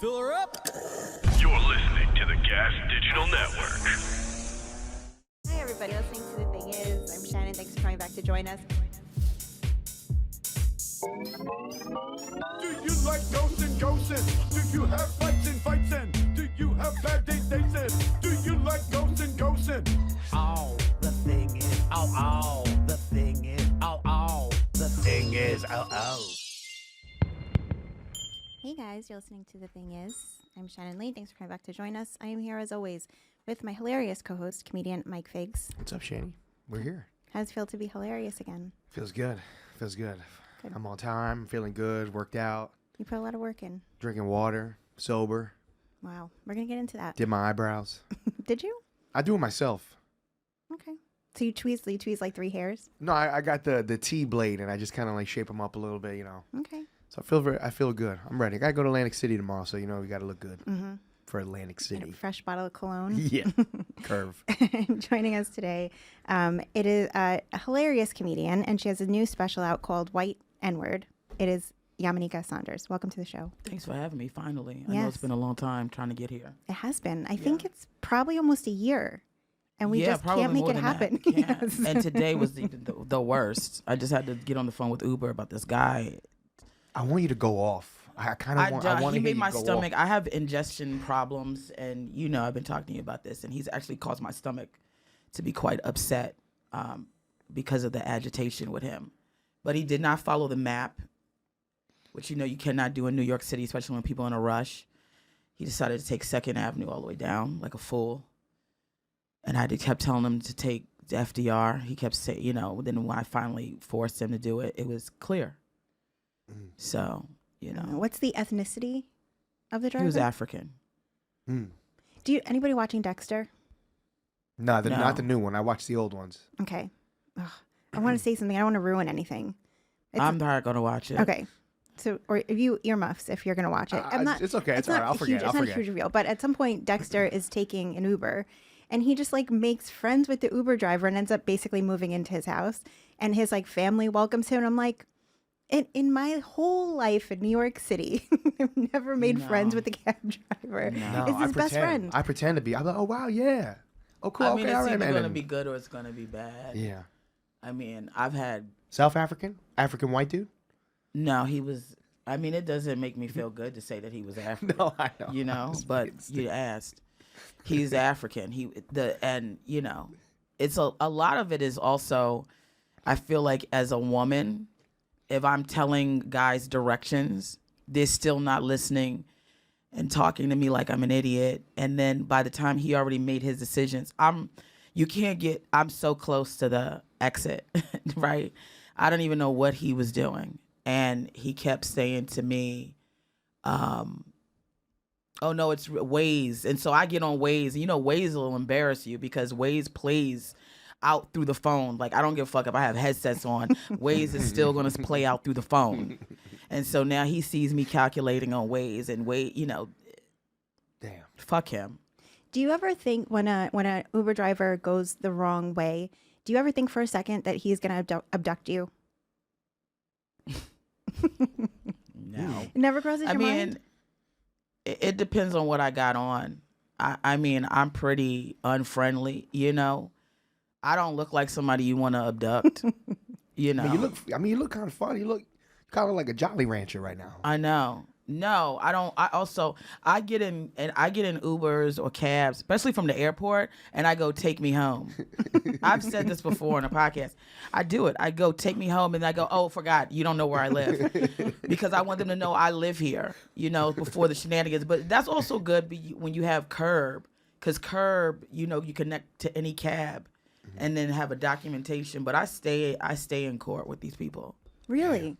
Fill her up. You're listening to the Gas Digital Network. Hi, everybody. Listening to The Thing Is. I'm Shannon. Thanks for coming back to join us. Do you like ghostin', ghostin'? Do you have fights and? Do you have bad dates in? Do you like ghostin', ghostin'? Oh, the thing is, oh, the thing is, oh, the thing is, oh. Hey, guys. You're listening to The Thing Is. I'm Shannon Lee. Thanks for coming back to join us. I am here, as always, with my hilarious co-host, comedian Mike Figs. What's up, Shanny? We're here. How does it feel to be hilarious again? Feels good. Feels good. Good. I'm on time. Feeling good. Worked out. You put a lot of work in. Drinking water. Sober. Wow. We're going to get into that. Did my eyebrows. Did you? I do it myself. Okay. So you tweeze like 3 hairs? No, I got the T blade and I just kind of like shape them up a little bit, you know. Okay. So I feel good. I'm ready. I got to go to Atlantic City tomorrow, so you know we got to look good for Atlantic And City. a fresh bottle of cologne. Yeah. Curve. Joining us today, it is a hilarious comedian, and she has a new special out called White N-Word. It is Yamaneika Saunders. Welcome to the show. Thanks for having me, finally. I Yes. know it's been a long time trying to get here. It has been. I think it's probably almost a year, and we just probably can't make more it than happen. that. Can't. Yes. And today was the worst. I just had to get on the phone with Uber about this guy. I want you to go off. I kind of want to He hear made you my go stomach. off. I have ingestion problems, and you know I've been talking to you about this, and he's actually caused my stomach to be quite upset because of the agitation with him. But he did not follow the map, which you know you cannot do in New York City, especially when people are in a rush. He decided to take 2nd Avenue all the way down like a fool. And I kept telling him to take the FDR. He kept saying, you know, then when I finally forced him to do it, it was clear. So, you know. What's the ethnicity of the driver? He was African. Anybody watching Dexter? No, No. not the new one. I watched the old ones. Okay. Ugh. I want to say something. I don't want to ruin anything. I'm not going to watch it. Okay. So, or if you earmuffs if you're going to watch it. It's okay. It's all right. I'll forget. It's not a huge reveal. But at some point, Dexter is taking an Uber, and he just like makes friends with the Uber driver and ends up basically moving into his house. And his like family welcomes him. And I'm like, in my whole life in New York City, I've never made friends with the cab driver. No. It's his best friend. I pretend to be. I'm like, oh wow, yeah. Oh cool. I mean, okay, all it's right, either man. going to be good or it's going to be bad. Yeah. I mean, I've had... South African white dude. No, he was... I mean, it doesn't make me feel good to say that he was African. No, I know. You know, but you asked. He's African. And you know, it's a lot of it is also, I feel like as a woman, if I'm telling guys directions, they're still not listening and talking to me like I'm an idiot. And then by the time he already made his decisions, I'm so close to the exit, right? I don't even know what he was doing. And he kept saying to me, oh no, it's Waze. And so I get on Waze, and you know, Waze will embarrass you because Waze plays out through the phone. Like, I don't give a fuck if I have headsets on. Waze is still going to play out through the phone. And so now he sees me calculating on Waze, and you know, Damn. Fuck him. Do you ever think when a Uber driver goes the wrong way, do you ever think for a second that he's going to abduct you? No. It never crosses your mind? It depends on what I got on. I mean, I'm pretty unfriendly, you know. I don't look like somebody you want to abduct, you know. You look kind of fun. You look kind of like a Jolly Rancher right now. I know. No, I don't. I get in Ubers or cabs, especially from the airport, and I go, take me home. I've said this before on a podcast. I do it. I go, take me home, and I go, oh, forgot, you don't know where I live. Because I want them to know I live here, you know, before the shenanigans. But that's also good when you have Curb, because Curb, you know, you connect to any cab and then have a documentation. But I stay in court with these people. Really?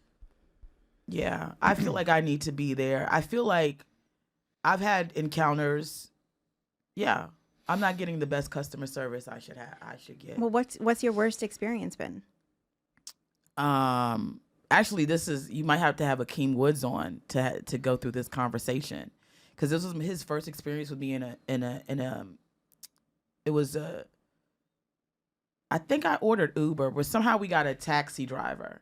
Yeah, I feel like I need to be there. I feel like I've had encounters. Yeah, I'm not getting the best customer service I should get. Well, what's your worst experience been? Actually, you might have to have Akeem Woods on to go through this conversation, because this was his first experience with me I think I ordered Uber, but somehow we got a taxi driver.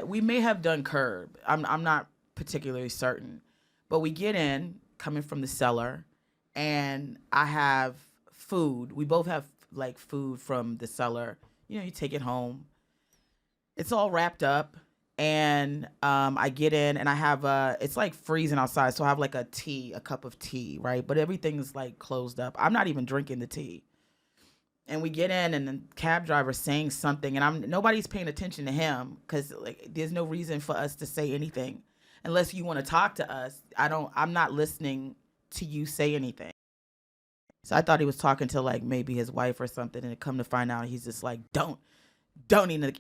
We may have done Curb. I'm not particularly certain, But we get in, coming from the cellar, and I have food. We both have like food from the cellar. You know, you take it home. It's all wrapped up. And I get in and I have it's like freezing outside. So I have like a cup of tea, right? But everything's like closed up. I'm not even drinking the tea. And we get in and the cab driver's saying something and nobody's paying attention to him because like there's no reason for us to say anything unless you want to talk to us. I'm not listening to you say anything. So I thought he was talking to like maybe his wife or something, and come to find out he's just like, don't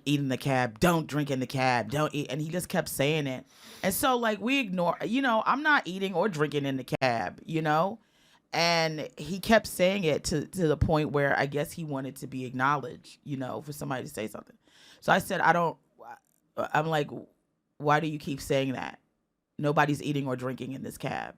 eat in the cab, don't drink in the cab, don't eat. And he just kept saying it. And so like we ignore, you know, I'm not eating or drinking in the cab, you know? And he kept saying it to the point where I guess he wanted to be acknowledged, you know, for somebody to say something. So I said, I'm like, why do you keep saying that? Nobody's eating or drinking in this cab.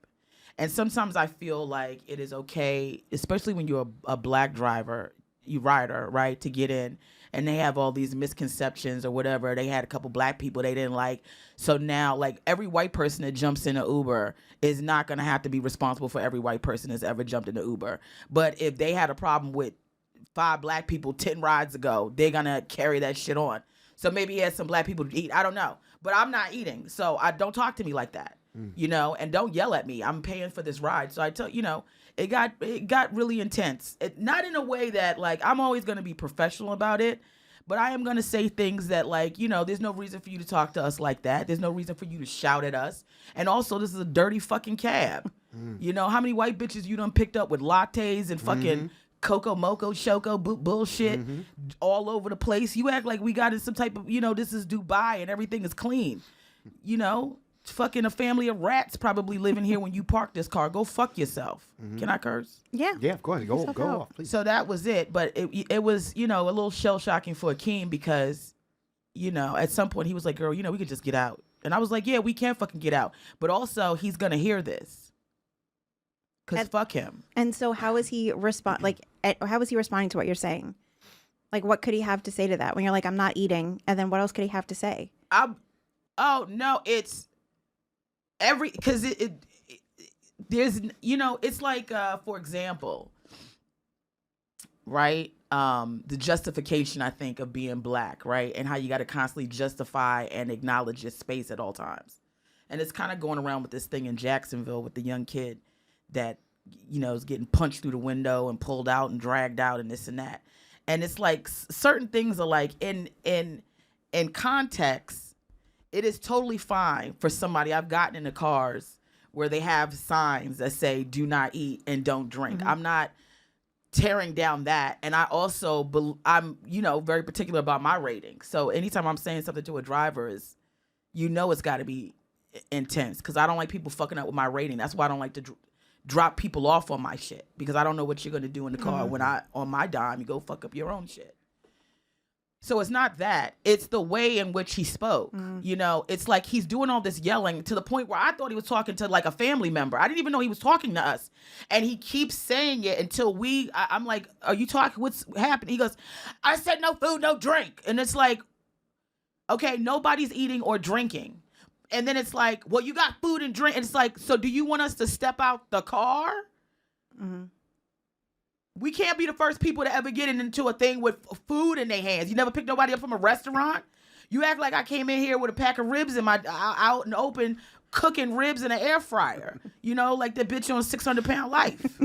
And sometimes I feel like it is okay, especially when you're a black rider, right, to get in and they have all these misconceptions or whatever. They had a couple black people they didn't like. So now, like, every white person that jumps in an Uber is not going to have to be responsible for every white person that's ever jumped in an Uber. But if they had a problem with 5 black people 10 rides ago, they're going to carry that shit on. So maybe he had some black people to eat. I don't know. But I'm not eating. So don't talk to me like that. You know, and don't yell at me. I'm paying for this ride. So I tell you know, it got really intense. Not in a way that like I'm always going to be professional about it, but I am going to say things that like, you know, there's no reason for you to talk to us like that. There's no reason for you to shout at us. And also, this is a dirty fucking cab. You know, how many white bitches you done picked up with lattes and fucking Coco Moco Choco bullshit all over the place? You act like we got in some type of, you know, this is Dubai and everything is clean. You know, fucking a family of rats probably living here when you park this car. Go fuck yourself. Can I curse? Yeah. Yeah, of course. Go off, please. So that was it. But it was, you know, a little shell shocking for Akeem because, you know, at some point he was like, girl, you know, we could just get out. And I was like, yeah, we can fucking get out. But also he's going to hear this. Because fuck him. And so how is he responding to what you're saying? Like, what could he have to say to that when you're like, I'm not eating? And then what else could he have to say? Because there's, you know, it's like, for example, right? The justification, I think, of being black, right? And how you got to constantly justify and acknowledge your space at all times. And it's kind of going around with this thing in Jacksonville with the young kid that, you know, is getting punched through the window and pulled out and dragged out and this and that. And it's like certain things are like in context, it is totally fine for somebody. I've gotten into cars where they have signs that say do not eat and don't drink. I'm not tearing down that. And I also, I'm, you know, very particular about my rating. So anytime I'm saying something to a driver is, you know, it's got to be intense because I don't like people fucking up with my rating. That's why I don't like to drop people off on my shit because I don't know what you're going to do in the car when on my dime, you go fuck up your own shit. So it's not that. It's the way in which he spoke. You know, it's like he's doing all this yelling to the point where I thought he was talking to like a family member. I didn't even know he was talking to us. And he keeps saying it until I'm like, are you talking? What's happening? He goes, I said no food, no drink. And it's like, okay, nobody's eating or drinking. And then it's like, well, you got food and drink. And it's like, so do you want us to step out the car? We can't be the first people to ever get into a thing with food in their hands. You never picked nobody up from a restaurant. You act like I came in here with a pack of ribs in my out and open, cooking ribs in an air fryer. You know, like the bitch on 600-pound life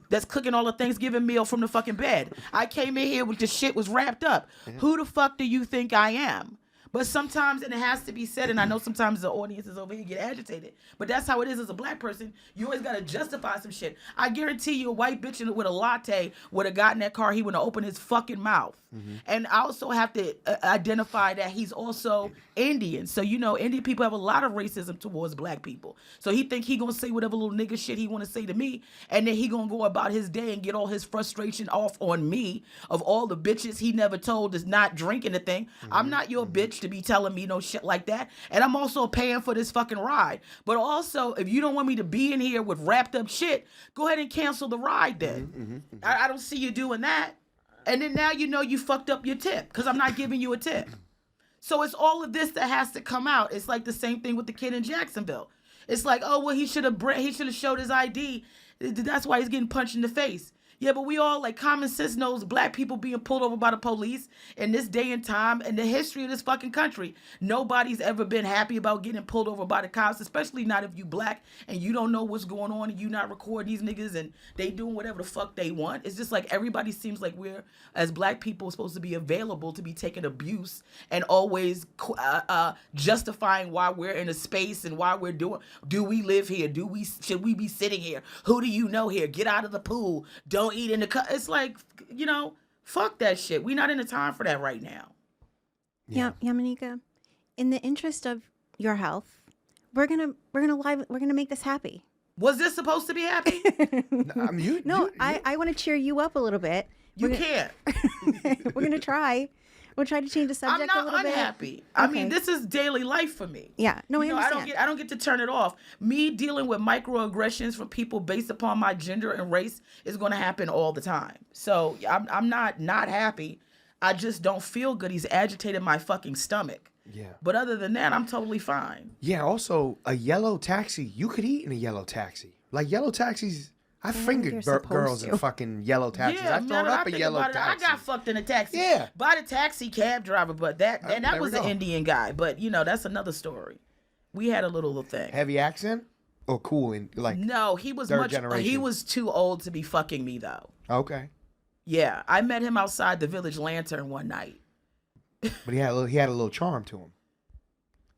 that's cooking all the Thanksgiving meal from the fucking bed. I came in here with the shit was wrapped up. Who the fuck do you think I am? But sometimes, and it has to be said, and I know sometimes the audience is over here get agitated, but that's how it is as a black person. You always got to justify some shit. I guarantee you a white bitch with a latte would have gotten that car, he would have opened his fucking mouth. And I also have to identify that he's also Indian. So, you know, Indian people have a lot of racism towards black people. So he think he going to say whatever little nigga shit he want to say to me, and then he going to go about his day and get all his frustration off on me of all the bitches he never told is not drinking the thing. I'm not your bitch to be telling me no shit like that. And I'm also paying for this fucking ride. But also, if you don't want me to be in here with wrapped up shit, go ahead and cancel the ride then. I don't see you doing that. And then now you know you fucked up your tip because I'm not giving you a tip. So it's all of this that has to come out. It's like the same thing with the kid in Jacksonville. It's like, oh, well, he should have showed his ID. That's why he's getting punched in the face. Yeah, but we all, like, common sense knows black people being pulled over by the police in this day and time and the history of this fucking country. Nobody's ever been happy about getting pulled over by the cops, especially not if you black and you don't know what's going on and you not recording these niggas and they doing whatever the fuck they want. It's just like everybody seems like we're, as black people, supposed to be available to be taking abuse and always justifying why we're in a space and why we're doing. Do we live here? Should we be sitting here? Who do you know here? Get out of the pool. Don't eat in the cup. It's like, fuck that shit. We're not in the time for that right now. Yeah, Yamaneika, in the interest of your health, we're gonna make this happy. Was this supposed to be happy? I want to cheer you up a little bit. You can't. We're gonna try. We'll try to change the subject a little bit. I'm not unhappy. I mean, this is daily life for me. Yeah. No, I understand. I don't get to turn it off. Me dealing with microaggressions from people based upon my gender and race is going to happen all the time. So I'm not happy. I just don't feel good. He's agitated my fucking stomach. Yeah. But other than that, I'm totally fine. Yeah. Also, a yellow taxi. You could eat in a yellow taxi. Like yellow taxis. I fingered girls in fucking yellow taxis. Yeah, I've thrown up a yellow taxi. I got fucked in a taxi. Yeah. By the taxi cab driver, but that was an Indian guy. But that's another story. We had a little thing. Heavy accent or cool in like? No, he was third generation. He was too old to be fucking me though. Okay. Yeah, I met him outside the Village Lantern one night. But he had a little charm to him.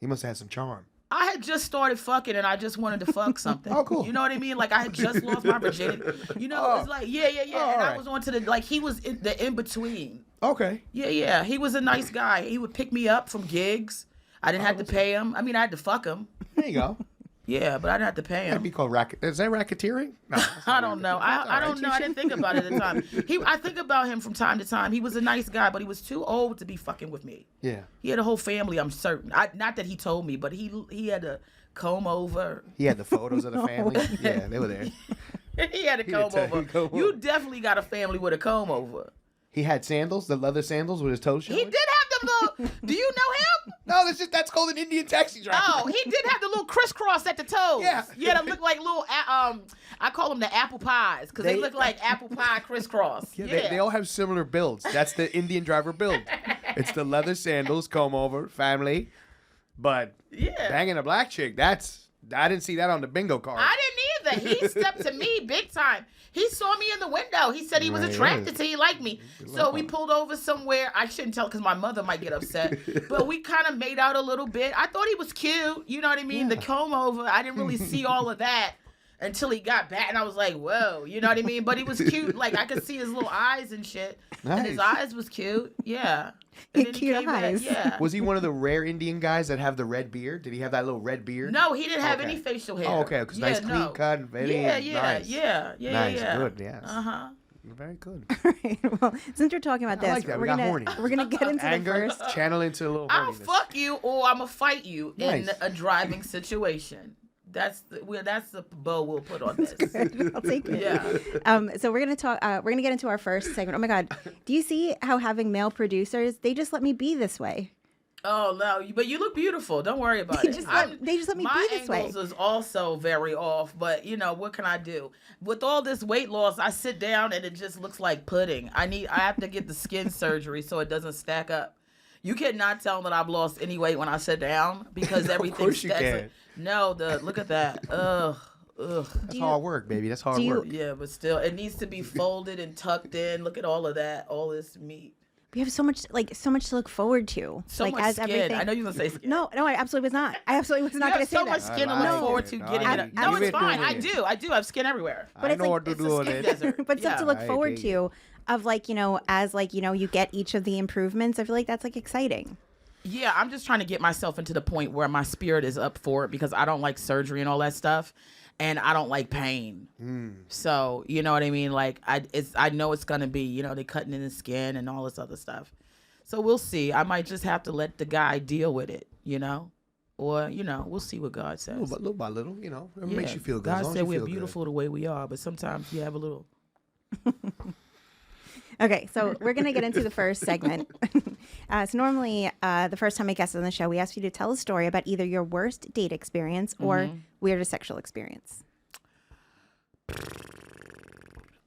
He must have had some charm. I had just started fucking and I just wanted to fuck something. Oh, cool. You know what I mean? Like I had just lost my virginity. It's like, yeah. Oh, and right. I was on to he was in the in-between. Okay. Yeah. He was a nice guy. He would pick me up from gigs. I didn't have to pay him. I mean, I had to fuck him. There you go. Yeah, but I didn't have to pay him. That'd be called racket. Is that racketeering? No, I don't know. I don't know. I didn't think about it at the time. I think about him from time to time. He was a nice guy, but he was too old to be fucking with me. Yeah. He had a whole family, I'm certain. Not that he told me, but he had a comb over. He had the photos of the family. Yeah, they were there. He had a comb over. You definitely got a family with a comb over. He had sandals, the leather sandals with his toes showing. He did have them little. Do you know him? No, that's called an Indian taxi driver. Oh, he did have the little crisscross at the toes. Yeah. Yeah, they look like little. I call them the apple pies because they look like apple pie crisscross. Yeah. They all have similar builds. That's the Indian driver build. It's the leather sandals, comb over, family. But banging a black chick, I didn't see that on the bingo card. I didn't either. He stepped to me big time. He saw me in the window. He said he was attracted to. He liked me. So we pulled over somewhere. I shouldn't tell because my mother might get upset. But we kind of made out a little bit. I thought he was cute. You know what I mean? Yeah. The comb over. I didn't really see all of that until he got back. And I was like, whoa. You know what I mean? But he was cute. Like, I could see his little eyes and shit. Nice. And his eyes was cute. Yeah. And cute eyes. Yeah. Was he one of the rare Indian guys that have the red beard? Did he have that little red beard? No, he didn't have any facial hair. Oh, okay. Because nice clean cut. Very nice. Yeah. Nice. Good, yes. Uh-huh. Very good. All right. Well, since we're talking about this, like that. we're gonna get into anger, the first. Channel into a little I'll horniness. fuck you or I'm gonna fight you Nice. in a driving situation. That's the bow we'll put on this. I'll take it. Yeah. So we're gonna talk. We're gonna get into our first segment. Oh my God, do you see how having male producers? They just let me be this way. Oh no, but you look beautiful. Don't worry about it. They just let me be this way. My angles is also very off, but what can I do? With all this weight loss, I sit down and it just looks like pudding. I have to get the skin surgery so it doesn't stack up. You cannot tell that I've lost any weight when I sit down because everything stacks up. No, look at that. Ugh. That's hard work, baby. That's hard work. Yeah, but still, it needs to be folded and tucked in. Look at all of that, all this meat. We have so much to look forward to. So much skin. Everything. I know you were gonna say skin. No, I absolutely was not. I absolutely was not gonna say that. So much skin to look forward to getting it. No, it's fine. I do have skin everywhere. But it's like it's a skin desert. But stuff to look forward to. Of as you get each of the improvements. I feel like that's exciting. Yeah, I'm just trying to get myself into the point where my spirit is up for it because I don't like surgery and all that stuff, and I don't like pain. So you know what I mean. Like I know it's gonna be they cutting in the skin and all this other stuff. So we'll see. I might just have to let the guy deal with it, or we'll see what God says. Little by little, it makes you feel good. God said we're beautiful the way we are, but sometimes you have a little. Okay, so we're going to get into the first segment. So normally, the first time I guest on the show, we ask you to tell a story about either your worst date experience or weirdest sexual experience?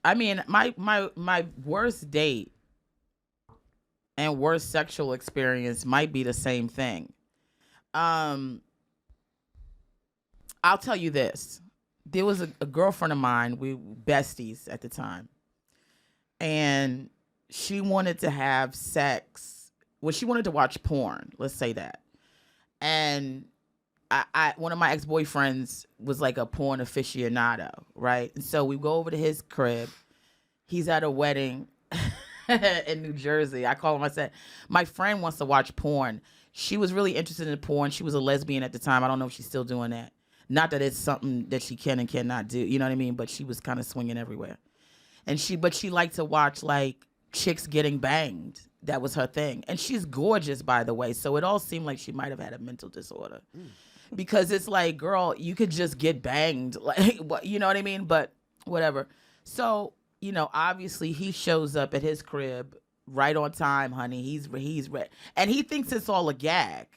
I mean, my worst date and worst sexual experience might be the same thing. I'll tell you this. There was a girlfriend of mine, we were besties at the time, and she wanted to have sex. Well, she wanted to watch porn, let's say that. And I one of my ex-boyfriends was like a porn aficionado, right? And so we go over to his crib. He's at a wedding in New Jersey. I call him, I said, my friend wants to watch porn. She was really interested in porn. She was a lesbian at the time. I don't know if she's still doing that. Not that it's something that she can and cannot do, you know what I mean? But she was kind of swinging everywhere. But she liked to watch like chicks getting banged. That was her thing. And she's gorgeous, by the way. So it all seemed like she might have had a mental disorder. Because it's like, girl, you could just get banged. Like, you know what I mean? But whatever. So, you know, obviously he shows up at his crib right on time, honey. He's ready. And he thinks it's all a gag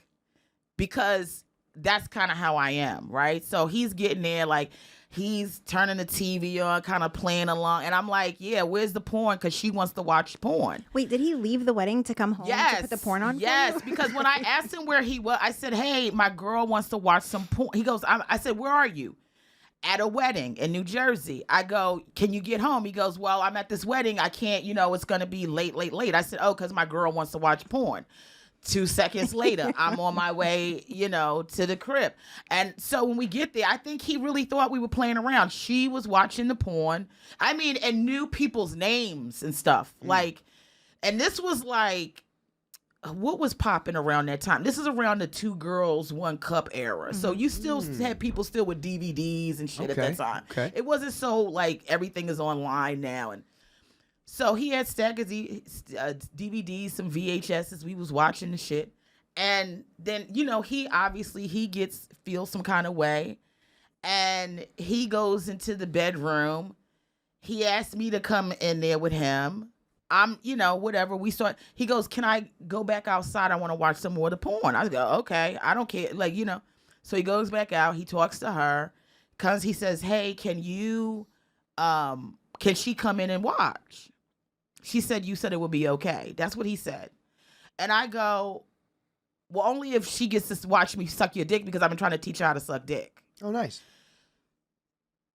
because that's kind of how I am, right? So he's getting there, like, he's turning the TV on, kind of playing along. And I'm like, yeah, where's the porn? Because she wants to watch porn. Wait, did he leave the wedding to come home to put the porn on? Yes, because when I asked him where he was, I said, hey, my girl wants to watch some porn. He goes, I said, where are you? At a wedding in New Jersey. I go, can you get home? He goes, well, I'm at this wedding. I can't, you know, it's going to be late. I said, oh, because my girl wants to watch porn. 2 seconds later, I'm on my way, you know, to the crib. And so when we get there, I think he really thought we were playing around. She was watching the porn. I mean, and knew people's names and stuff. Like, and this was like, what was popping around that time? This is around the 2 girls, 1 cup era. So you still had people still with DVDs and shit at that time. Okay. It wasn't so like everything is online now. And so he had stack of DVDs, some VHSs. We was watching the shit. And then, you know, he feels some kind of way. And he goes into the bedroom. He asked me to come in there with him. I'm, you know, whatever. He goes, can I go back outside? I want to watch some more of the porn. I go, okay, I don't care. Like, you know. So he goes back out. He talks to her. He says, hey, can she come in and watch? She said, you said it would be okay. That's what he said. And I go, well, only if she gets to watch me suck your dick because I've been trying to teach her how to suck dick. Oh, nice.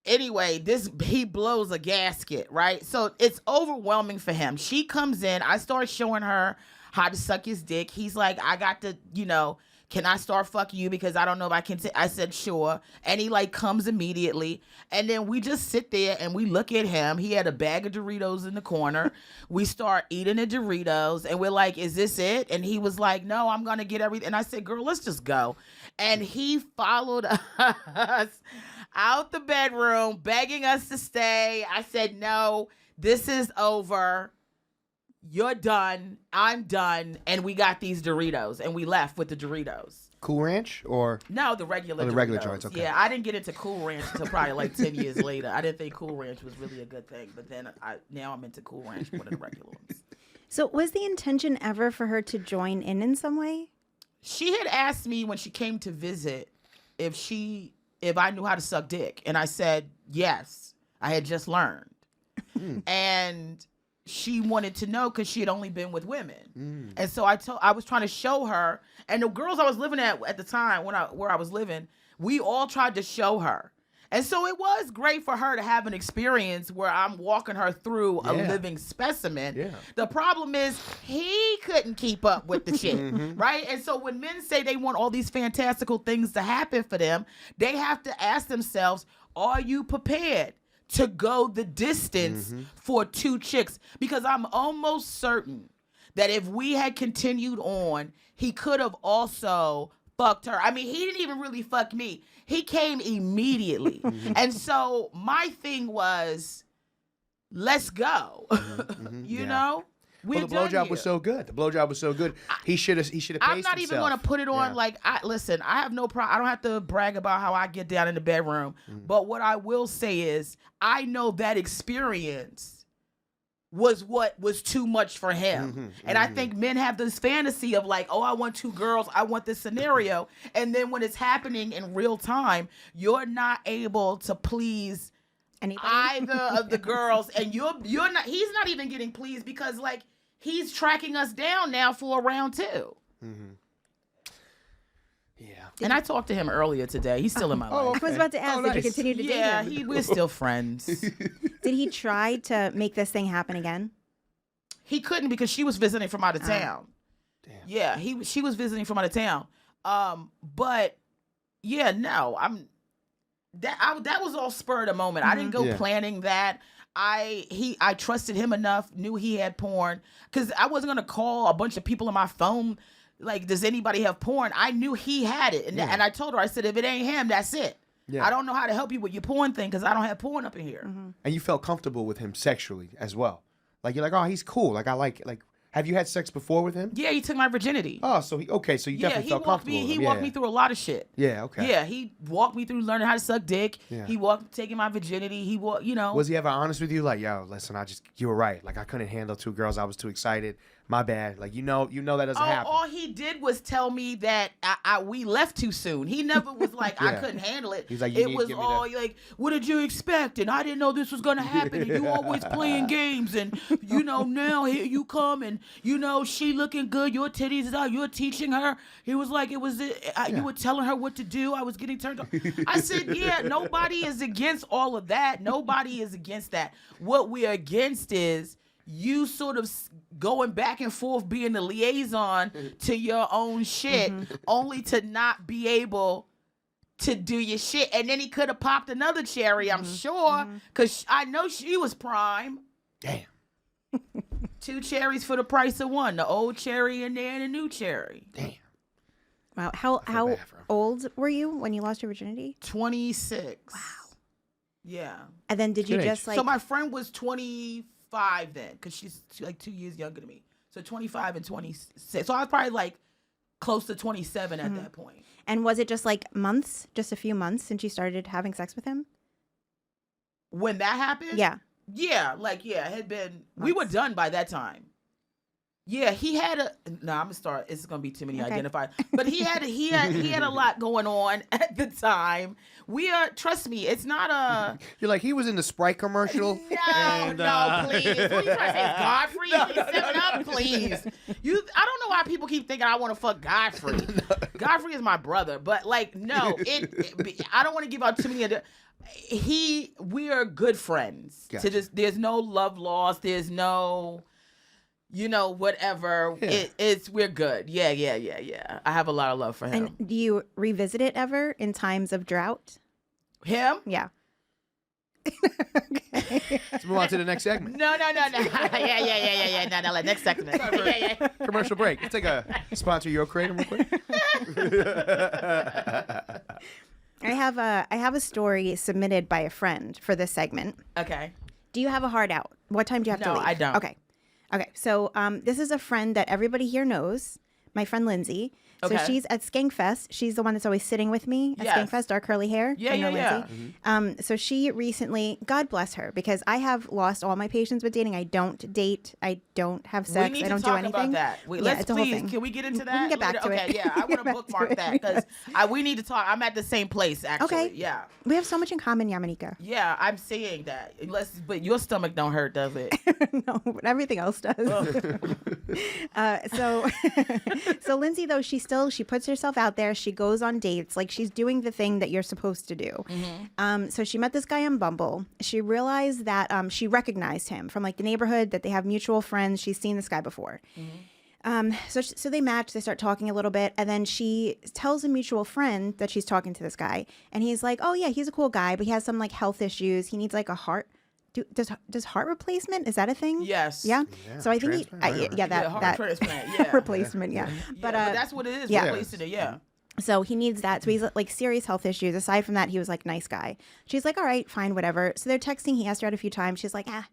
Anyway, he blows a gasket, right? So it's overwhelming for him. She comes in. I start showing her how to suck his dick. He's like, I got to, you know, can I start fucking you? Because I don't know if I can. I said, sure. And he like comes immediately. And then we just sit there and we look at him. He had a bag of Doritos in the corner. We start eating the Doritos and we're like, is this it? And he was like, no, I'm going to get everything. And I said, girl, let's just go. And he followed us out the bedroom, begging us to stay. I said, no, this is over. You're done. I'm done. And we got these Doritos and we left with the Doritos. Cool Ranch or? No, the regular the Doritos. regular joints, okay. Yeah, I didn't get into Cool Ranch until probably like 10 years later. I didn't think Cool Ranch was really a good thing. But then now I'm into Cool Ranch more than the regular ones. So was the intention ever for her to join in some way? She had asked me when she came to visit if I knew how to suck dick. And I said, yes, I had just learned. And she wanted to know because she had only been with women. And so I was trying to show her, and the girls I was living at the time where I was living, we all tried to show her. And so it was great for her to have an experience where I'm walking her through a living specimen. Yeah. The problem is he couldn't keep up with the shit, right? And so when men say they want all these fantastical things to happen for them, they have to ask themselves, are you prepared to go the distance for 2 chicks? Because I'm almost certain that if we had continued on, he could have also fucked her. I mean, he didn't even really fuck me. He came immediately. And so my thing was, let's go. You know? Well, the blowjob was so good. He should have paced himself. I'm not even going to put it on listen, I have no problem. I don't have to brag about how I get down in the bedroom. But what I will say is, I know that experience was what was too much for him. And I think men have this fantasy of like, oh, I want 2 girls, I want this scenario. And then when it's happening in real time, you're not able to please Anybody? either of the girls, and you're not, he's not even getting pleased because like he's tracking us down now for a round 2. Yeah. And I talked to him earlier today. He's still in my life. I was about to ask, did you nice. continue to date Yeah, him? we're still friends. Did he try to make this thing happen again? He couldn't because she was visiting from out of town. Damn. Yeah, she was visiting from out of town. But yeah, no, that was all spur of the moment. I didn't go planning that. I trusted him enough, knew he had porn, because I wasn't gonna call a bunch of people on my phone. Like, does anybody have porn? I knew he had it, and I told her, I said, if it ain't him, that's it. Yeah. I don't know how to help you with your porn thing because I don't have porn up in here. And you felt comfortable with him sexually as well. Like, you're like, oh, he's cool. Like, I like. Have you had sex before with him? Yeah, he took my virginity. Oh, so so you definitely felt comfortable with him. He walked me through a lot of shit. Yeah, okay. Yeah, he walked me through learning how to suck dick. Yeah. He walked taking my virginity. He walked, Was he ever honest with you? Like, yo, listen, you were right. Like, I couldn't handle 2 girls. I was too excited. My bad. Like, you know that doesn't happen. All he did was tell me that we left too soon. He never was like, I couldn't handle it. He's like, it was all like, what did you expect? And I didn't know this was going to happen. And you always playing games. And, now here you come and, she looking good. Your titties is out. You're teaching her. He was like, you were telling her what to do. I was getting turned on. I said, yeah, nobody is against all of that. Nobody is against that. What we're against is you sort of going back and forth being the liaison to your own shit only to not be able to do your shit. And then he could have popped another cherry, I'm sure, because I know she was prime. Damn. 2 cherries for the price of 1. The old cherry in there and a new cherry. Damn. Wow. How old were you when you lost your virginity? 26. Wow. Yeah. And then did you Good just age. like... So my friend was 25 then, because she's like 2 years younger than me. So 25 and 26. So I was probably like close to 27 at that point. And was it just like months, just a few months since you started having sex with him? When that happened? Yeah. Yeah, it had been, we were done by that time. Yeah, he had I'm gonna start, it's gonna be too many identified, but he had a lot going on at the time. Trust me, it's not a... You're like, he was in the Sprite commercial. No, please. What are you trying to say? Godfrey? 7-Up, please. I don't know why people keep thinking I want to fuck Godfrey. Godfrey is my brother, but like, no, I don't want to give out too many we are good friends. Gotcha. There's no love lost. There's no, whatever. Yeah. We're good. Yeah. I have a lot of love for him. And do you revisit it ever in times of drought? Him? Yeah. Okay. Let's move on to the next segment. No. Yeah. No, next segment. Yeah. Commercial break. Let's take a sponsor your creator real quick. I have a story submitted by a friend for this segment. Okay. Do you have a hard out? What time do you have to leave? No, I don't. Okay. So this is a friend that everybody here knows. My friend Lindsay. So she's at Skankfest. She's the one that's always sitting with me at Skankfest, dark curly hair. Yeah. Lindsay. So she recently, God bless her, because I have lost all my patience with dating. I don't date. I don't have sex. We need I don't to talk do anything. about that. It's a whole thing. Can we get into that? We can get back to it. Okay, yeah. I want to bookmark that because we need to talk. I'm at the same place, actually. Okay. Yeah. We have so much in common, Yamaneika. Yeah, I'm seeing that. But your stomach don't hurt, does it? No, but everything else does. So Lindsay, though, she puts herself out there. She goes on dates. Like, she's doing the thing that you're supposed to do. So she met this guy on Bumble. She realized that she recognized him from like the neighborhood, that they have mutual friends. She's seen this guy before. So they match. They start talking a little bit, and then she tells a mutual friend that she's talking to this guy, and he's like, "Oh yeah, he's a cool guy, but he has some like health issues. He needs like a heart." Does heart replacement, is that a thing? Yes. Yeah. So I think heart transplant. Yeah. Replacement. Yeah. But that's what it is. Yeah. Replacing it. Yeah. So he needs that. So he's like serious health issues. Aside from that, he was like nice guy. She's like, all right, fine, whatever. So they're texting. He asked her out a few times. She's like, I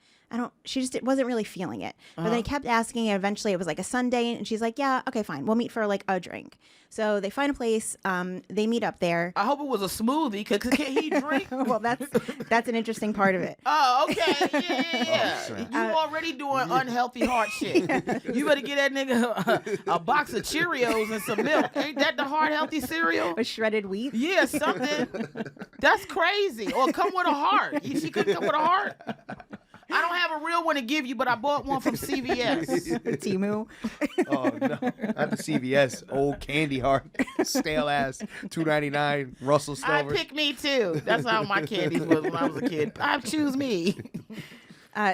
she just wasn't really feeling it. But then he kept asking, and eventually it was like a Sunday, and she's like, yeah, okay, fine. We'll meet for like a drink. So they find a place. They meet up there. I hope it was a smoothie, because can he drink? Well, that's an interesting part of it. Oh, okay. Yeah. You already doing unhealthy heart shit. You better get that nigga a box of Cheerios and some milk. Ain't that the heart healthy cereal? With shredded wheat? Yeah, something. That's crazy. Or come with a heart. She couldn't come with a heart. I don't have a real one to give you, but I bought one from CVS. Timu. Oh no, not the CVS old candy heart, stale ass, $2.99 Russell Stover. I pick me too. That's how my candies was when I was a kid. I choose me.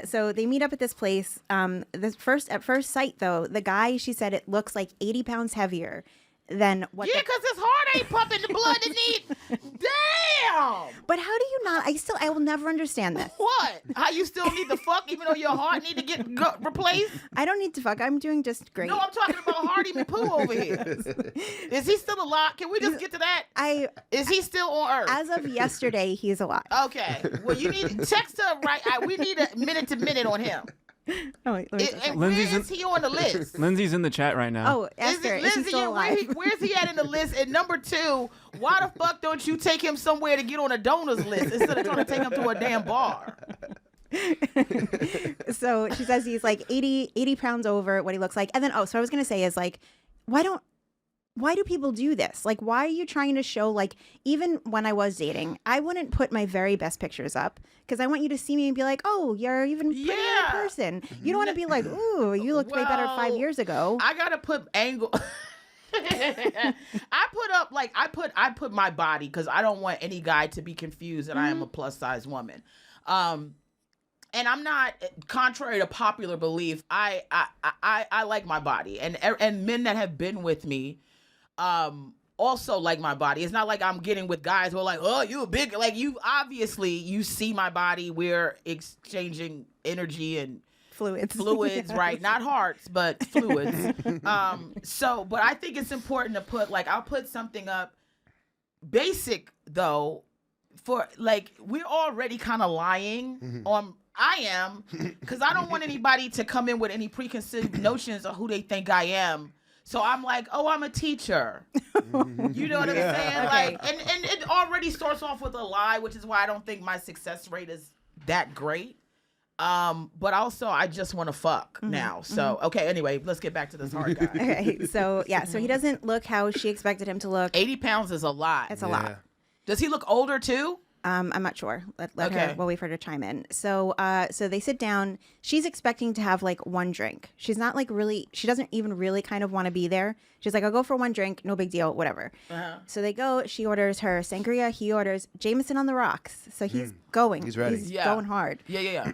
So they meet up at this place. At first sight, though, the guy, she said, it looks like 80 pounds heavier than what. Yeah, because his heart ain't pumping the blood it needs. Damn. But how do you not? I will never understand this. What? How you still need to fuck even though your heart need to get replaced? I don't need to fuck. I'm doing just great. No, I'm talking about Hardy McPoo over here. Is he still alive? Can we just get to that? Is he still on Earth? As of yesterday, he's alive. Okay. Well, you need text her right. We need a minute to minute on him. Oh, wait, And where is he on the list? Lindsay's in the chat right now. Oh, Esther, is he still alive? Where's he at in the list? And number 2, why the fuck don't you take him somewhere to get on a donors list instead of trying to take him to a damn bar? So she says he's like 80 pounds over what he looks like. And then, so I was going to say is like, why do people do this? Like, why are you trying to show, like, even when I was dating, I wouldn't put my very best pictures up because I want you to see me and be like, oh, you're even prettier in person. You don't want to be like, ooh, you looked way better 5 years ago. I got to put angle. I put my body because I don't want any guy to be confused that I am a plus size woman. And I'm not, contrary to popular belief, I like my body, and men that have been with me also like my body. It's not like I'm getting with guys who are like, oh, you a big, like, you obviously, you see my body, we're exchanging energy and fluids, right? Not hearts, but fluids. But I think it's important to put, like, I'll put something up basic though, for like, we're already kind of lying on, I am, because I don't want anybody to come in with any preconceived notions of who they think I am. So I'm like, oh, I'm a teacher. You know what I'm saying? Okay. Like, and it already starts off with a lie, which is why I don't think my success rate is that great. But also, I just want to fuck now. So, okay, anyway, let's get back to this hard guy. Okay, so he doesn't look how she expected him to look. 80 pounds is a lot. It's a lot. Does he look older too? I'm not sure. Let her. We'll wait for her to chime in. So they sit down. She's expecting to have like one drink. She's not like really. She doesn't even really kind of want to be there. She's like, I'll go for one drink. No big deal. Whatever. So they go. She orders her sangria. He orders Jameson on the rocks. So he's going. He's ready. He's going hard. Yeah.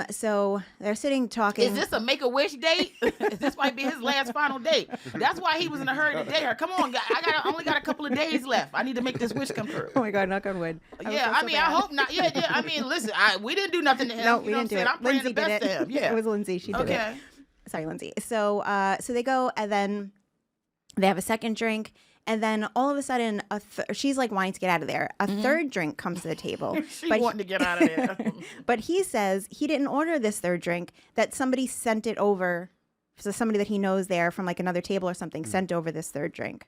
So they're sitting talking. Is this a Make-A-Wish date? This might be his last final date. That's why he was in a hurry to date her. Come on, I only got a couple of days left. I need to make this wish come true. Oh my God, knock on wood. I hope not. Yeah. I mean, listen, we didn't do nothing to him. No, we didn't do it. I'm praying Lindsay the best did to it. him. Yeah, it was Lindsay. She did it. Sorry, Lindsay. So they go, and then they have a second drink, and then all of a sudden, she's like wanting to get out of there. A third drink comes to the table. Wanting to get out of there. But he says he didn't order this third drink, that somebody sent it over. So somebody that he knows there from like another table or something sent over this third drink.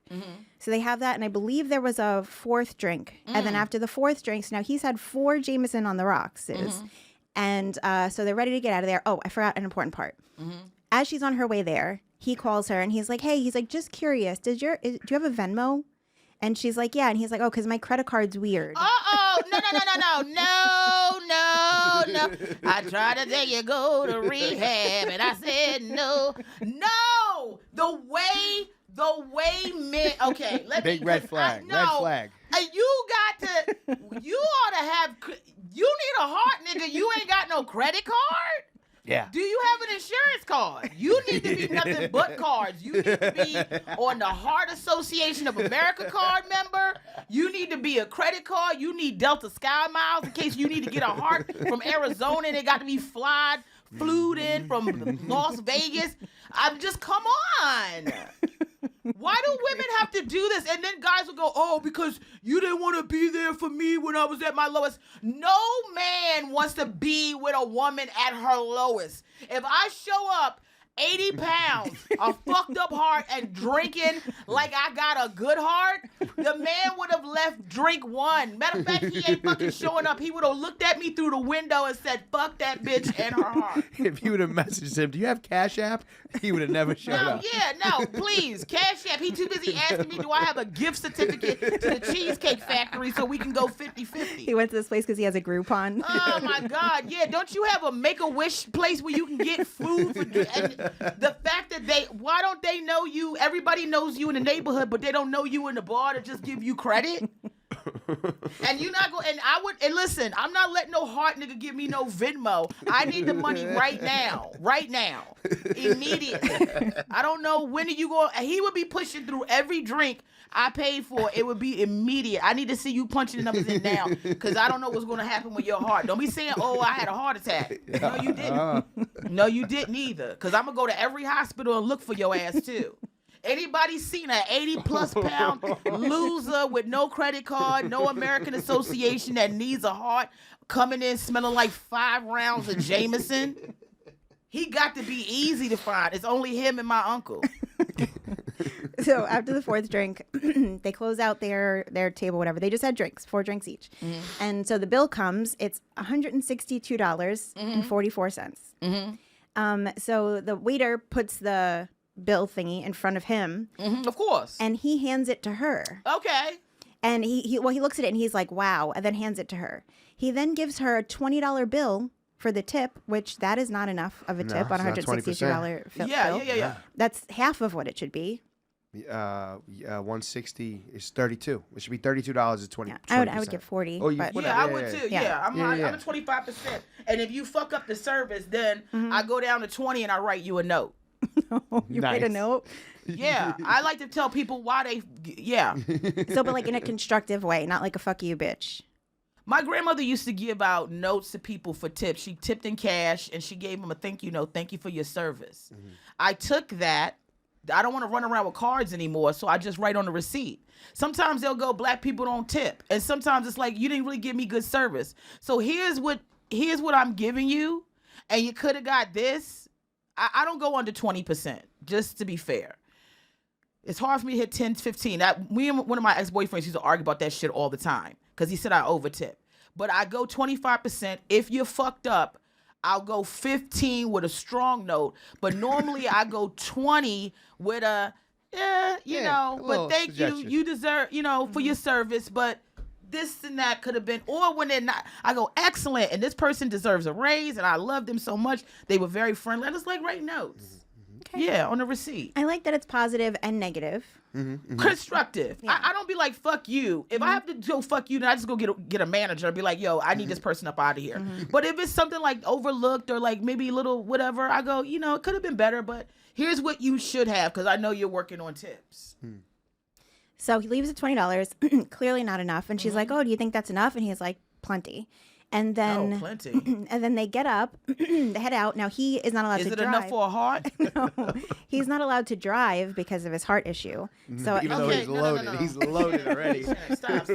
So they have that, and I believe there was a fourth drink. And then after the fourth drink, so now he's had 4 Jameson on the rocks. And so they're ready to get out of there. Oh, I forgot an important part. As she's on her way there, he calls her and he's like, hey, just curious, do you have a Venmo? And she's like, yeah. And he's like, oh, because my credit card's weird. No. I tried to tell you go to rehab, and I said no. The way men. Okay, Big red flag. Red flag. You ought to have. You need a heart, nigga. You ain't got no credit card. Yeah. Do you have an insurance card? You need to be nothing but cards. You need to be on the Heart Association of America card member. You need to be a credit card. You need Delta Sky Miles in case you need to get a heart from Arizona and it got to be flew in from Las Vegas. I'm just, come on. Why do women have to do this? And then guys will go, oh, because you didn't want to be there for me when I was at my lowest. No man wants to be with a woman at her lowest. If I show up 80 pounds, a fucked up heart, and drinking like I got a good heart, the man would have left drink one. Matter of fact, he ain't fucking showing up. He would have looked at me through the window and said, fuck that bitch and her heart. If you would have messaged him, do you have Cash App? He would have never showed up. No, please, Cash App. He too busy asking me, do I have a gift certificate to the Cheesecake Factory so we can go 50-50? He went to this place because he has a Groupon. Oh my God, yeah. Don't you have a Make-A-Wish place where you can get food? And the fact that why don't they know you? Everybody knows you in the neighborhood, but they don't know you in the bar to just give you credit. And you're not going, and listen, I'm not letting no heart nigga give me no Venmo. I need the money right now, immediately. I don't know when are you going, he would be pushing through every drink I paid for. It would be immediate. I need to see you punching the numbers in now, because I don't know what's going to happen with your heart. Don't be saying, oh, I had a heart attack. No, you didn't. No, you didn't either, because I'm going to go to every hospital and look for your ass too. Anybody seen an 80-plus pound loser with no credit card, no American Association that needs a heart, coming in smelling like 5 rounds of Jameson? He got to be easy to find. It's only him and my uncle. So after the 4th drink, they close out their table, whatever. They just had drinks, 4 drinks each. Mm-hmm. And so the bill comes. It's $162.44. Mm-hmm. So the waiter puts the bill thingy in front of him. Mm-hmm, of course. And he hands it to her. Okay. And he looks at it and he's like, wow, and then hands it to her. He then gives her a $20 bill for the tip, which that is not enough of a tip on a $162 bill. Yeah. That's half of what it should be. 160 is 32. It should be $32 is 20. Yeah, I would give 40. Oh, but I would too. Yeah, I'm a 25%. And if you fuck up the service, then I go down to 20 and I write you a note. You write a note? Yeah, I like to tell people why they. Yeah. So, but like in a constructive way, not like a fuck you, bitch. My grandmother used to give out notes to people for tips. She tipped in cash and she gave them a thank you note. Thank you for your service. Mm-hmm. I took that. I don't want to run around with cards anymore, so I just write on the receipt. Sometimes they'll go, black people don't tip. And sometimes it's like, you didn't really give me good service. So here's what I'm giving you, and you could have got this. I don't go under 20%, just to be fair. It's hard for me to hit 10, 15. Me and one of my ex-boyfriends used to argue about that shit all the time because he said I overtip. But I go 25%. If you're fucked up, I'll go 15 with a strong note. But normally I go 20 with a, but thank suggestion. you. You deserve, for your service. But this and that could have been, or when they're not, I go, excellent. And this person deserves a raise. And I love them so much. They were very friendly. I just like write notes. Okay. Yeah, on the receipt. I like that it's positive and negative. Constructive. Yeah. I don't be like, fuck you. If I have to go fuck you, then I just go get a manager and be like, yo, I need this person up out of here. But if it's something like overlooked or like maybe a little whatever, I go, it could have been better, but here's what you should have because I know you're working on tips. So he leaves at $20, clearly not enough. And she's like, oh, do you think that's enough? And he's like, plenty. And then, plenty. And then they get up, they head out. Now he is not allowed to drive. Is it enough for a heart? No, he's not allowed to drive because of his heart issue. So even though he's loaded, he's loaded already. Stop.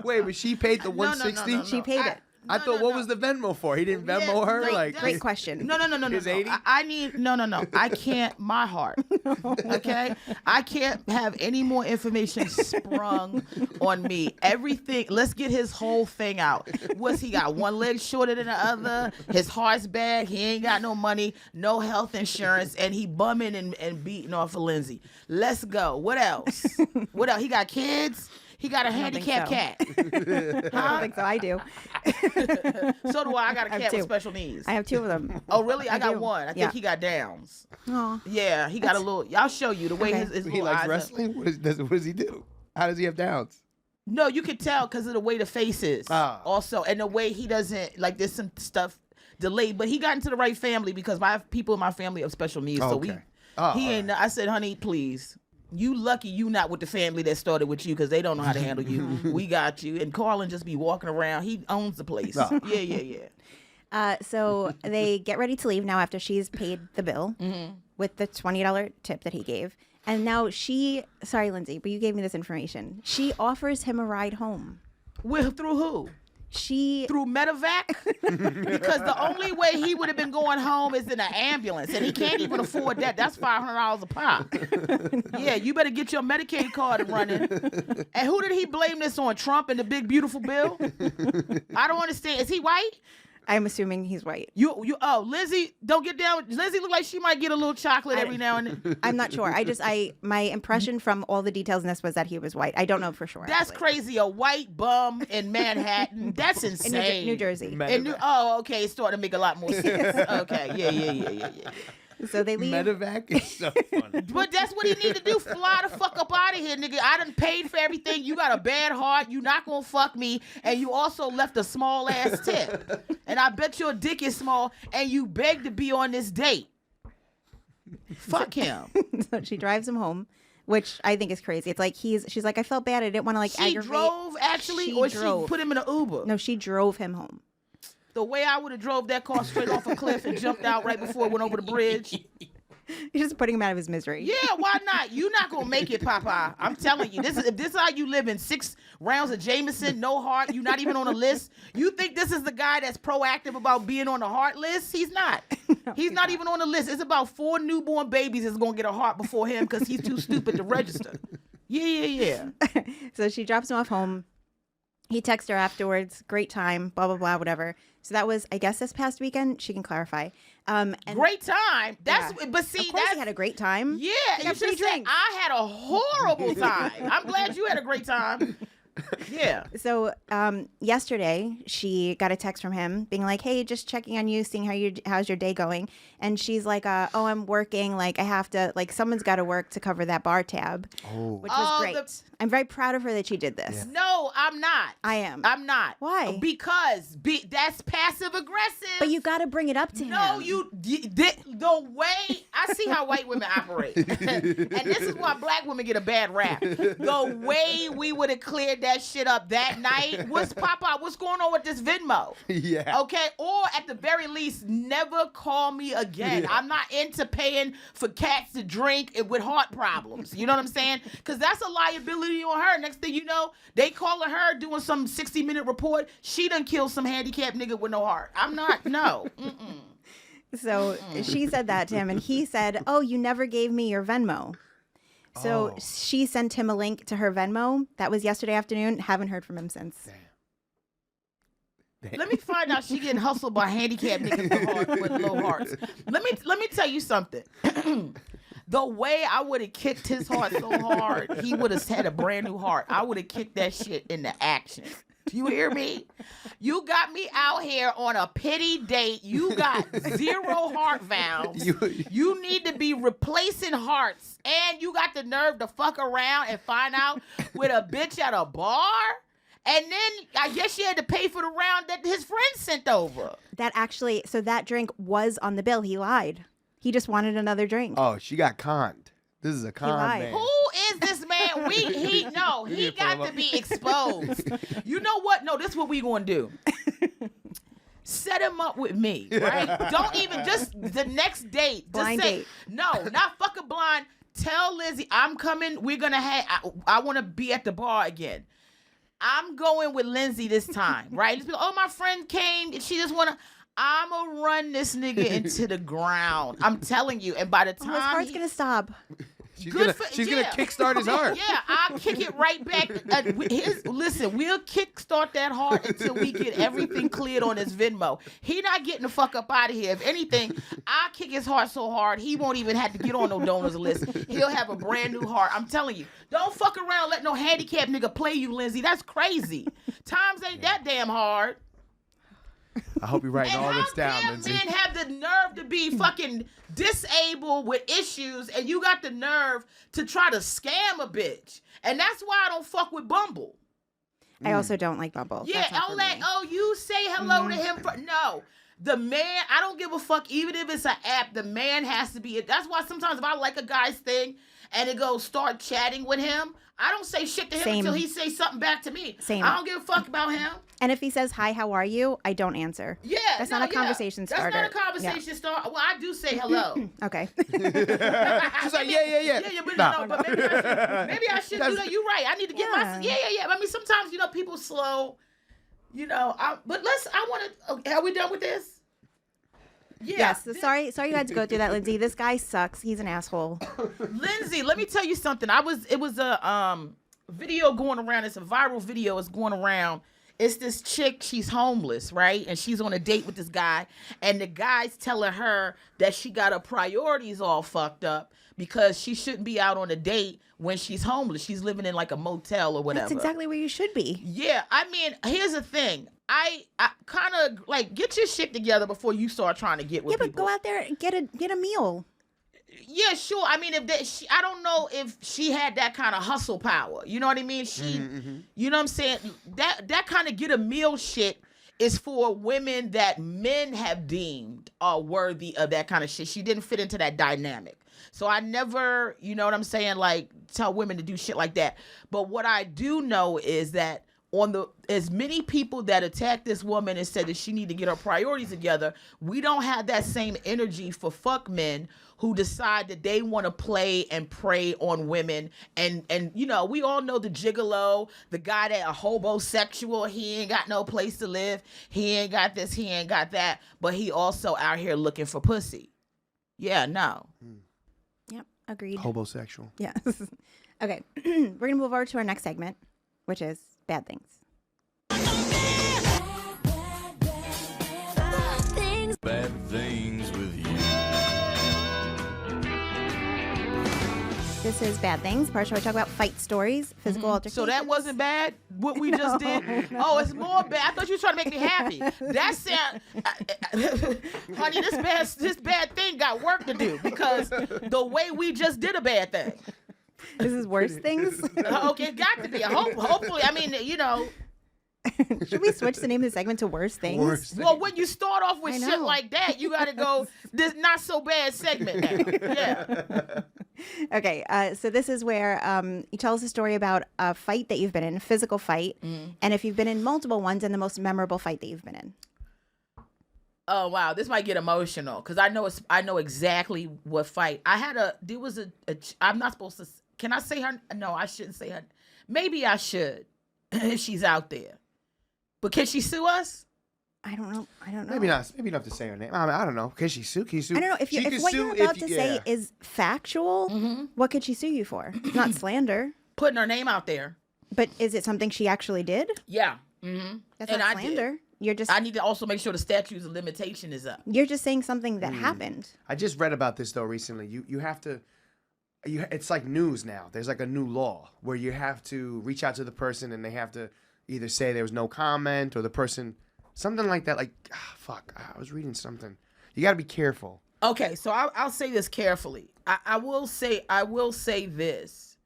Wait, but she paid the 160. No. She paid it. I thought, what was the Venmo for? He didn't Venmo her? Great question. No. His 80? I need, no. I can't, my heart. Okay? I can't have any more information sprung on me. Everything, let's get his whole thing out. What's he got? One leg shorter than the other. His heart's bad. He ain't got no money, no health insurance, and he bumming and beating off of Lindsay. Let's go. What else? He got kids? He got a handicapped cat. I don't think so. I do. So do I. I got a cat with special needs. I have 2 of them. Oh, really? I got one. I think he got Downs. Oh. Yeah, he got a little. I'll show you the way his he likes wrestling. What does he do? How does he have Downs? No, you can tell because of the way the face is. Also, and the way he doesn't like. There's some stuff delayed, but he got into the right family because people in my family have special needs. So he ain't. I said, honey, please. You lucky you not with the family that started with you because they don't know how to handle you. We got you. And Carlin just be walking around. He owns the place. Oh. Yeah. So they get ready to leave now after she's paid the bill with the $20 tip that he gave. And now sorry, Lindsay, but you gave me this information. She offers him a ride home. Through who? Through Medevac? Because the only way he would have been going home is in an ambulance, and he can't even afford that. That's $500 a pop. Yeah, you better get your Medicaid card running. And who did he blame this on? Trump and the big beautiful bill? I don't understand. Is he white? I'm assuming he's white. Lizzie, don't get down. Lizzie look like she might get a little chocolate every now and then. I'm not sure. My impression from all the details in this was that he was white. I don't know for sure. That's crazy. A white bum in Manhattan. That's insane. In New Jersey. Okay. It's starting to make a lot more sense. Okay. Yeah. So they leave. Medevac is so funny. But that's what he need to do. Fly the fuck up out of here, nigga. I done paid for everything. You got a bad heart. You not gonna fuck me. And you also left a small ass tip. And I bet your dick is small. And you begged to be on this date. Fuck him. So she drives him home, which I think is crazy. It's like she's like, I felt bad. I didn't want to aggravate. She drove actually, or she put him in an Uber? No, she drove him home. The way I would have drove that car straight off a cliff and jumped out right before it went over the bridge. You're just putting him out of his misery. Yeah, why not? You're not gonna make it, Papa. I'm telling you. If this is how you live in 6 rounds of Jameson, no heart, you're not even on a list. You think this is the guy that's proactive about being on the heart list? He's not. No, he's not even on the list. It's about 4 newborn babies that's gonna get a heart before him because he's too stupid to register. Yeah. So she drops him off home. He texts her afterwards. Great time, blah, blah, blah, whatever. So that was, I guess, this past weekend. She can clarify. And great time. But see, of course he had a great time. Yeah, you should say I had a horrible time. I'm glad you had a great time. Yeah. So yesterday she got a text from him being like, hey, just checking on you, seeing how's your day going. And she's like, oh, I'm working. Like I have to, someone's got to work to cover that bar tab, which was great. I'm very proud of her that she did this. Yeah. No, I'm not. I am. I'm not. Why? Because that's passive aggressive. But you got to bring it up to him. No, the way I see how white women operate, and this is why black women get a bad rap. The way we would have cleared that shit up that night was, Papa, what's going on with this Venmo? Yeah. Okay, or at the very least, never call me again. Yeah. I'm not into paying for cats to drink with heart problems. You know what I'm saying? Because that's a liability on her. Next thing you know, they calling her doing some 60-minute report. She done killed some handicapped nigga with no heart. I'm not. No. So she said that to him, and he said, oh, you never gave me your Venmo. So she sent him a link to her Venmo. That was yesterday afternoon. Haven't heard from him since. Damn. Let me find out she getting hustled by handicapped niggas with low hearts. Let me tell you something. The way I would have kicked his heart so hard, he would have had a brand new heart. I would have kicked that shit into action. Do you hear me? You got me out here on a pity date. You got 0 heart valves. You need to be replacing hearts. And you got the nerve to fuck around and find out with a bitch at a bar? And then I guess you had to pay for the round that his friend sent over. That drink was on the bill. He lied. He just wanted another drink. Oh, she got conned. This is a con man. Who is this man? He got to be exposed. You know what? No, this is what we gonna do. Set him up with me, right? Don't even just the next date. Blind date. No, not fucking blind. Tell Lizzie I'm coming. We're gonna I want to be at the bar again. I'm going with Lindsay this time, right? Just be like, oh, my friend came. She just wanna. I'm gonna run this nigga into the ground. I'm telling you. And by the time his heart's gonna stop. She's gonna kickstart his heart. Yeah, I'll kick it right back. Listen, we'll kickstart that heart until we get everything cleared on his Venmo. He not getting the fuck up out of here. If anything, I'll kick his heart so hard he won't even have to get on no donors list. He'll have a brand new heart. I'm telling you. Don't fuck around and let no handicapped nigga play you, Lindsay. That's crazy. Times ain't that damn hard. I hope you're writing all this down, Lindsay. Men have the nerve to be fucking disabled with issues, and you got the nerve to try to scam a bitch. And that's why I don't fuck with Bumble. I also don't like Bumble. Yeah, you say hello to him. No. The man, I don't give a fuck, even if it's an app, the man has to be. That's why sometimes if I like a guy's thing and it goes start chatting with him, I don't say shit to him Same. until he says something back to me. Same. I don't give a fuck about him. And if he says, hi, how are you? I don't answer. Yeah. That's not a conversation starter. That's not a conversation starter. Well, I do say hello. Okay. She's like, yeah. Yeah, but, no, but maybe I should do that. You're right. I need to get my... Yeah. I mean, sometimes, people slow, but I want to... Are we done with this? Yeah. Yes. So sorry you had to go through that, Lindsay. This guy sucks. He's an asshole. Lindsay, let me tell you something. It was a video going around. It's a viral video. It's going around. It's this chick. She's homeless, right? And she's on a date with this guy. And the guy's telling her that she got her priorities all fucked up because she shouldn't be out on a date when she's homeless. She's living in like a motel or whatever. That's exactly where you should be. Yeah. I mean, here's the thing. I kind of like get your shit together before you start trying to get with people. Yeah, but go out there and get a meal. Yeah, sure. I mean, I don't know if she had that kind of hustle power. You know what I mean? You know what I'm saying? That kind of get a meal shit is for women that men have deemed are worthy of that kind of shit. She didn't fit into that dynamic. So I never, you know what I'm saying, like tell women to do shit like that. But what I do know is that as many people that attacked this woman and said that she need to get her priorities together, we don't have that same energy for fuck men who decide that they want to play and prey on women. And we all know the gigolo, the guy that a homosexual, he ain't got no place to live. He ain't got this, he ain't got that. But he also out here looking for pussy. Yeah, no. Yep, agreed. Homosexual. Yes. Okay, we're going to move over to our next segment, which is bad things. Bad things with you. This is bad things. Part where I talk about fight stories, physical altercations. So that wasn't bad, what we just did? No. Oh, it's more bad. I thought you were trying to make me happy. That sound... honey, this bad thing got work to do because the way we just did a bad thing. This is worse things? Okay, it got to be. Hopefully, I mean, Should we switch the name of the segment to worse things? Worse thing. Well, when you start off with shit like that, you got to go, this not so bad segment now. Yeah. Okay, so this is where you tell us a story about a fight that you've been in, a physical fight, and if you've been in multiple ones, and the most memorable fight that you've been in. Oh wow, this might get emotional because I know exactly what fight I had. I'm not supposed to. Can I say her? No, I shouldn't say her. Maybe I should if she's out there. But can she sue us? I don't know. Maybe not. Maybe you don't have to say her name. I don't know. Can she sue? Can you sue? I don't know. If what you're about to say is factual, what could she sue you for? It's not slander. Putting her name out there. But is it something she actually did? Yeah. Mm-hmm. That's not slander. I need to also make sure the statute of limitation is up. You're just saying something that happened. I just read about this though recently. You have to. It's like news now. There's like a new law where you have to reach out to the person and they have to either say there was no comment or the person, something like that. Like, I was reading something. You got to be careful. Okay, so I'll say this carefully. I will say this.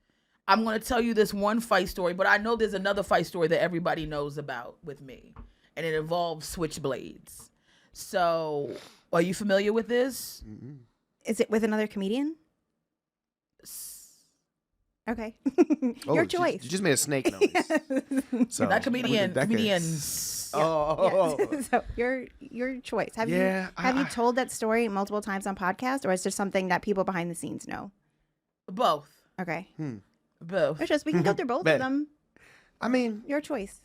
I'm going to tell you this one fight story, but I know there's another fight story that everybody knows about with me, and it involves switchblades. So, are you familiar with this? Mm-hmm. Is it with another comedian? Okay. Your choice. You just made a snake noise. So, not comedians. Oh. Yeah. So your choice. Have you told that story multiple times on podcast, or is it something that people behind the scenes know? Both. Okay. Both. It's just we can go through both of them. I mean, your choice.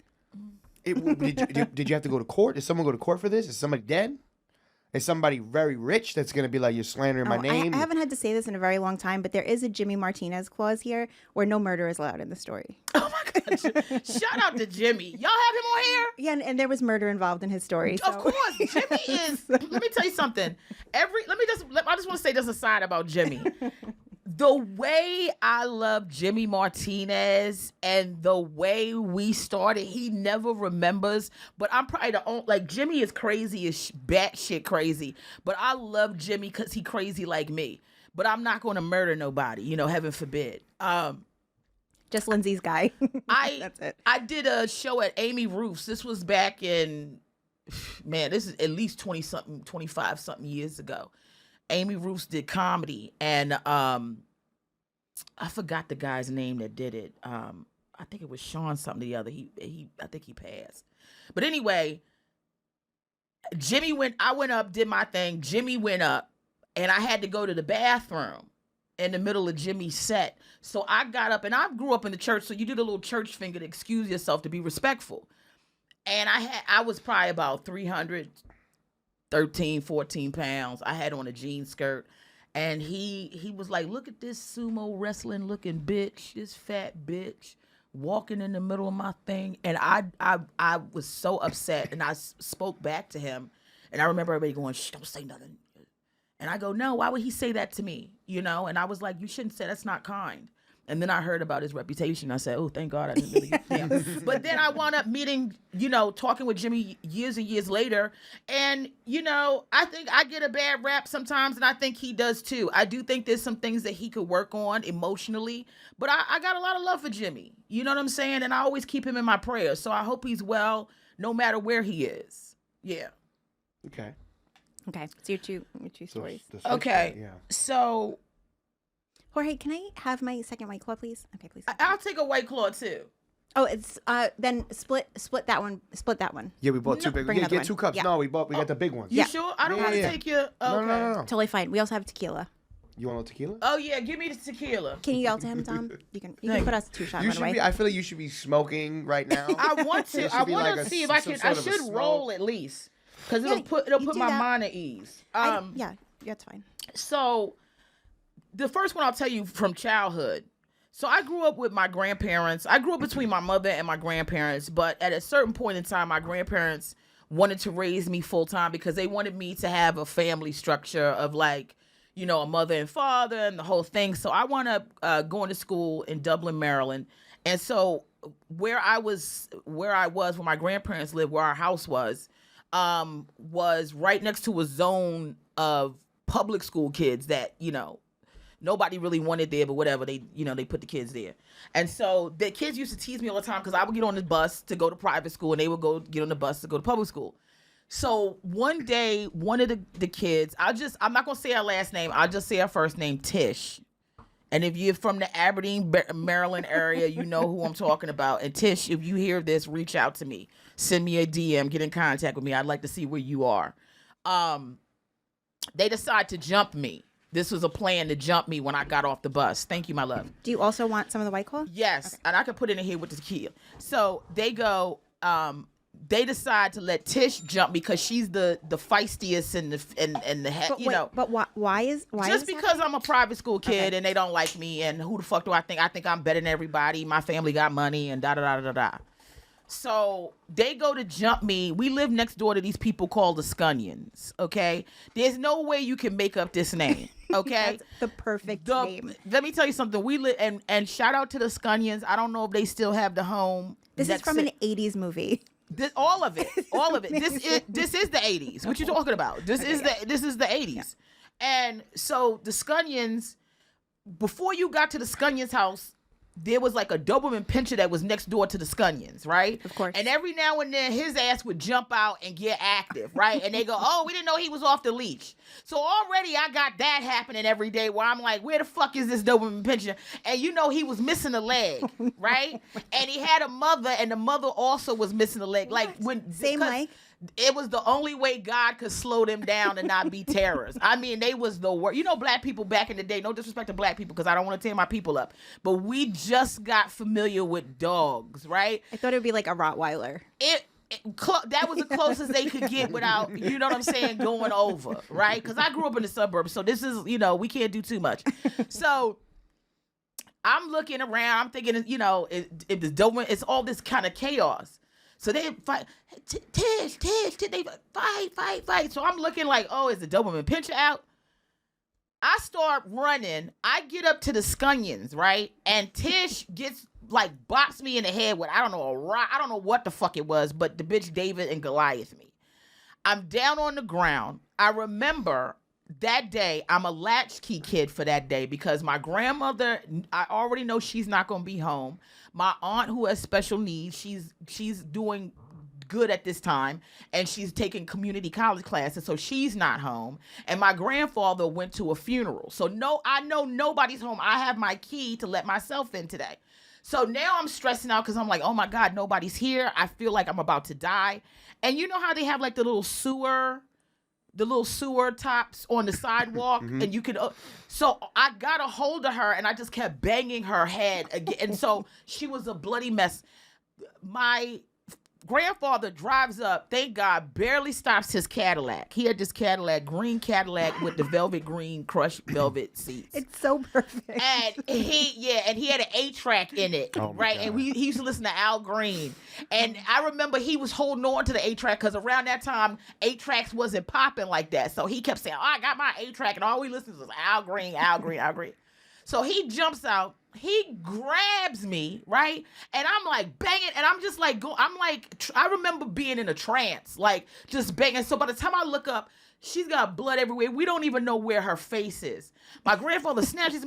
Did you have to go to court? Did someone go to court for this? Is somebody dead? Is somebody very rich that's going to be like, you're slandering my name? I haven't had to say this in a very long time, but there is a Jimmy Martinez clause here where no murder is allowed in the story. Oh my God. Shout out to Jimmy. Y'all have him on here? Yeah, and there was murder involved in his story. Of course. Jimmy is, let me tell you something. I just want to say this aside about Jimmy. The way I love Jimmy Martinez and the way we started, he never remembers. But I'm probably the only, like, Jimmy is crazy as batshit crazy. But I love Jimmy because he crazy like me. But I'm not going to murder nobody, heaven forbid. Just Lindsay's guy. That's it. I did a show at Amy Roof's. This was back in, this is at least 25 something years ago. Amy Roof's did comedy, and I forgot the guy's name that did it. I think it was Sean something or the other. I think he passed. But anyway, I went up, did my thing. Jimmy went up, and I had to go to the bathroom in the middle of Jimmy's set. So I got up, and I grew up in the church, so you do the little church finger to excuse yourself, to be respectful. And I was probably about 313, 14 pounds. I had on a jean skirt. And he was like, look at this sumo wrestling looking bitch, this fat bitch, walking in the middle of my thing. And I was so upset, and I spoke back to him. And I remember everybody going, shh, don't say nothing. And I go, no, why would he say that to me? You know? And I was like, you shouldn't say, that's not kind. And then I heard about his reputation. I said, oh, thank God I didn't really. Yeah. But then I wound up meeting, talking with Jimmy years and years later. And, I think I get a bad rap sometimes, and I think he does too. I do think there's some things that he could work on emotionally. But I got a lot of love for Jimmy. You know what I'm saying? And I always keep him in my prayers. So I hope he's well no matter where he is. Yeah. Okay. Okay. So your two stories. Okay. Yeah. So... Jorge, can I have my second White Claw, please? Okay, please. I'll take a White Claw too. Oh, it's then split that one. Split that one. Yeah, we bought two big. bring Yeah, another get 2 cups. one. No, we got the big ones. You sure? I don't have to take your. Okay. No. Totally fine. We also have tequila. You want a tequila? Oh yeah, give me the tequila. Can you yell to him, Tom? You can put us 2 shots right away. I feel like you should be smoking right now. I want to. I want to see if I can. I should roll at least, because it'll put my mind at ease. Yeah, it's fine. So, the first one I'll tell you from childhood. So I grew up with my grandparents. I grew up between my mother and my grandparents, but at a certain point in time, my grandparents wanted to raise me full time because they wanted me to have a family structure of like, a mother and father and the whole thing. So I wound up going to school in Dublin, Maryland. And so where I was where my grandparents lived, where our house was right next to a zone of public school kids that, nobody really wanted there, but whatever, they put the kids there. And so the kids used to tease me all the time because I would get on the bus to go to private school and they would go get on the bus to go to public school. So one day, one of the kids, I'm not going to say her last name. I'll just say her first name, Tish. And if you're from the Aberdeen, Maryland area, you know who I'm talking about. And Tish, if you hear this, reach out to me. Send me a DM, get in contact with me. I'd like to see where you are. They decide to jump me. This was a plan to jump me when I got off the bus. Thank you, my love. Do you also want some of the White Claw? Yes, okay. And I can put it in here with the tequila. So they go, they decide to let Tish jump because she's the feistiest and the head, But why is just because I'm a private school kid and they don't like me, and who the fuck do I think? I think I'm better than everybody. My family got money and da da da da da. So they go to jump me. We live next door to these people called the Scunions. Okay, there's no way you can make up this name. Okay, that's the perfect name. Let me tell you something. We live and shout out to the Scunions. I don't know if they still have the home. This is from an 80s movie. All of it. This is the 80s. What you talking about? This is the 80s. Yeah. And so the Scunions, before you got to the Scunions house, there was like a Doberman Pinscher that was next door to the Scunions, right? Of course. And every now and then his ass would jump out and get active, right? And they go, oh, we didn't know he was off the leash. So already I got that happening every day where I'm like, where the fuck is this Doberman Pinscher? And he was missing a leg, right? And he had a mother, and the mother also was missing a leg. Like same like. It was the only way God could slow them down and not be terrorists. I mean, they was the worst. Black people back in the day, no disrespect to black people because I don't want to tear my people up, but we just got familiar with dogs, right? I thought it would be like a Rottweiler. That was the closest they could get without, you know what I'm saying, going over, right? Because I grew up in the suburbs, so this is, we can't do too much. So I'm looking around, I'm thinking, if the Doberman, it's all this kind of chaos. So they fight, Tish, they fight. So I'm looking like, oh, is the Doberman Pinscher out? I start running. I get up to the Scunions, right? And Tish gets bops me in the head with, I don't know, a rock. I don't know what the fuck it was, but the bitch David and Goliath me. I'm down on the ground. I remember that day, I'm a latchkey kid for that day because my grandmother, I already know she's not going to be home. My aunt who has special needs, she's doing good at this time, and she's taking community college classes, so she's not home. And my grandfather went to a funeral. So I know nobody's home. I have my key to let myself in today. So now I'm stressing out because I'm like, oh my God, nobody's here. I feel like I'm about to die. And you know how they have like the little sewer tops on the sidewalk, and you can. So I got a hold of her, and I just kept banging her head again, and so she was a bloody mess. My grandfather drives up, thank God, barely stops his Cadillac. He had this green Cadillac with the velvet green crushed velvet seats. It's so perfect. And he had an 8-track in it, right? God. And he used to listen to Al Green. And I remember he was holding on to the 8-track because around that time, 8-tracks wasn't popping like that. So he kept saying, oh, I got my 8-track, and all we listened to was Al Green, Al Green, Al Green. So he jumps out. He grabs me, right? And I'm like banging, and I'm just like, I remember being in a trance, like just banging. So by the time I look up, she's got blood everywhere. We don't even know where her face is. My grandfather snatches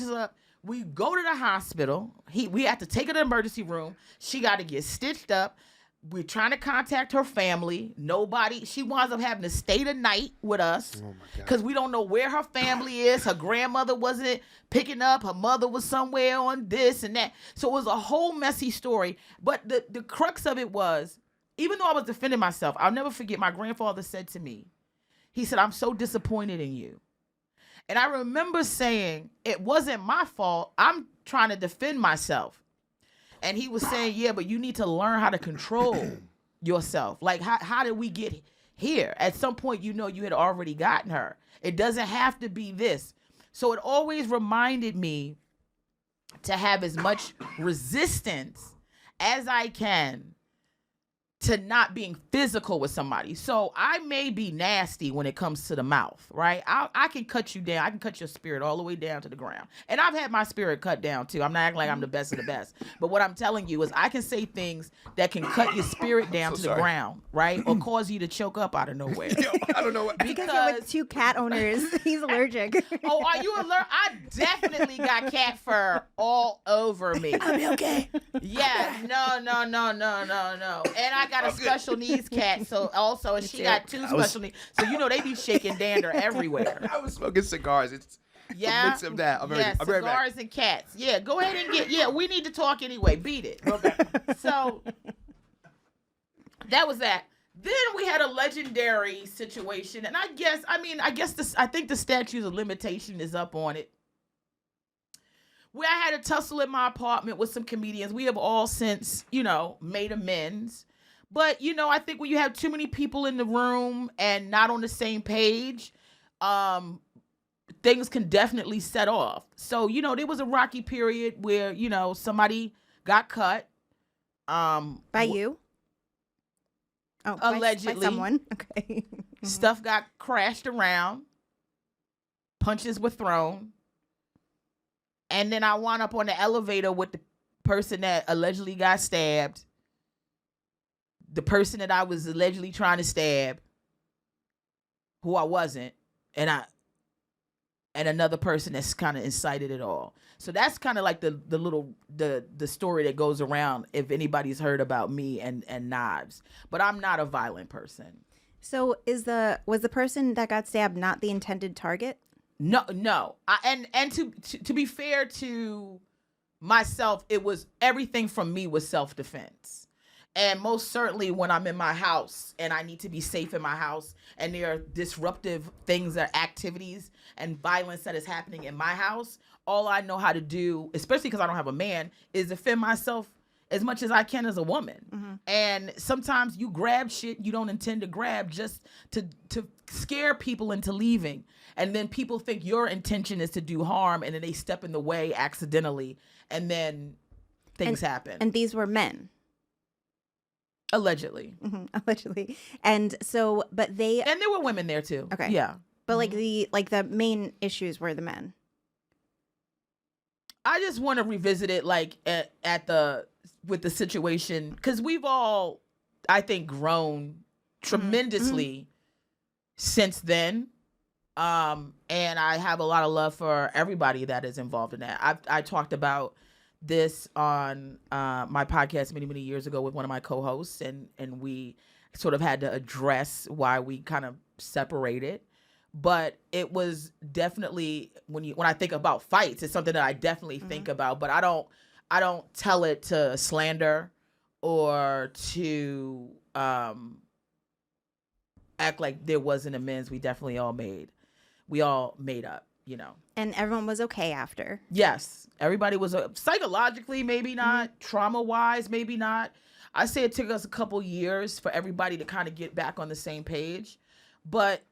up. We go to the hospital. We have to take her to the emergency room. She got to get stitched up. We're trying to contact her family. Nobody. She winds up having to stay the night with us because we don't know where her family is. Her grandmother wasn't picking up. Her mother was somewhere on this and that. So it was a whole messy story. But the crux of it was, even though I was defending myself, I'll never forget my grandfather said to me, he said, I'm so disappointed in you. And I remember saying, it wasn't my fault. I'm trying to defend myself. And he was saying, yeah, but you need to learn how to control yourself. Like, how did we get here? At some point, you had already gotten her. It doesn't have to be this. So it always reminded me to have as much resistance as I can to not being physical with somebody. So I may be nasty when it comes to the mouth, right? I can cut you down. I can cut your spirit all the way down to the ground. And I've had my spirit cut down too. I'm not acting like I'm the best of the best. But what I'm telling you is I can say things that can cut your spirit down to the ground, right? Or cause you to choke up out of nowhere. Yo, I don't know what. Because you're with 2 cat owners. He's allergic. Oh, are you alert? I definitely got cat fur all over me. I'll be okay. Yeah, no. And I got a special needs cat, so also, and she got 2 special needs. So they be shaking dander everywhere. I was smoking cigars. It's a mix of that. I'm right back. Cigars and cats. Yeah, go ahead and we need to talk anyway. Beat it. Okay. So that was that. Then we had a legendary situation, and I think the statute of limitation is up on it. Where I had a tussle in my apartment with some comedians. We have all since, made amends. But, I think when you have too many people in the room and not on the same page, things can definitely set off. So, there was a rocky period where, somebody got cut. By you? Oh, allegedly. By someone. Okay. Stuff got crashed around. Punches were thrown. And then I wound up on the elevator with the person that allegedly got stabbed. The person that I was allegedly trying to stab, who I wasn't, and another person that's kind of incited it all. So that's kind of like the story that goes around if anybody's heard about me and knives. But I'm not a violent person. So was the person that got stabbed not the intended target? No. And to be fair to myself, it was everything from me was self-defense. And most certainly when I'm in my house and I need to be safe in my house and there are disruptive things or activities and violence that is happening in my house, all I know how to do, especially because I don't have a man, is defend myself as much as I can as a woman. Mm-hmm. And sometimes you grab shit you don't intend to grab just to scare people into leaving. And then people think your intention is to do harm and then they step in the way accidentally and then things happen. And these were men. Allegedly. Mm-hmm. Allegedly. And so, but they... And there were women there too. Okay. Yeah. But the main issues were the men. I just want to revisit it with the situation because we've all, I think, grown tremendously since then. And I have a lot of love for everybody that is involved in that. I talked about this on my podcast many, many years ago with one of my co-hosts, and we sort of had to address why we kind of separated. But it was definitely, when I think about fights, it's something that I definitely think about, but I don't tell it to slander or to act like there wasn't amends. We all made up, you know. And everyone was okay after. Yes. Everybody was psychologically, maybe not. Trauma-wise, maybe not. I say it took us a couple years for everybody to kind of get back on the same page. But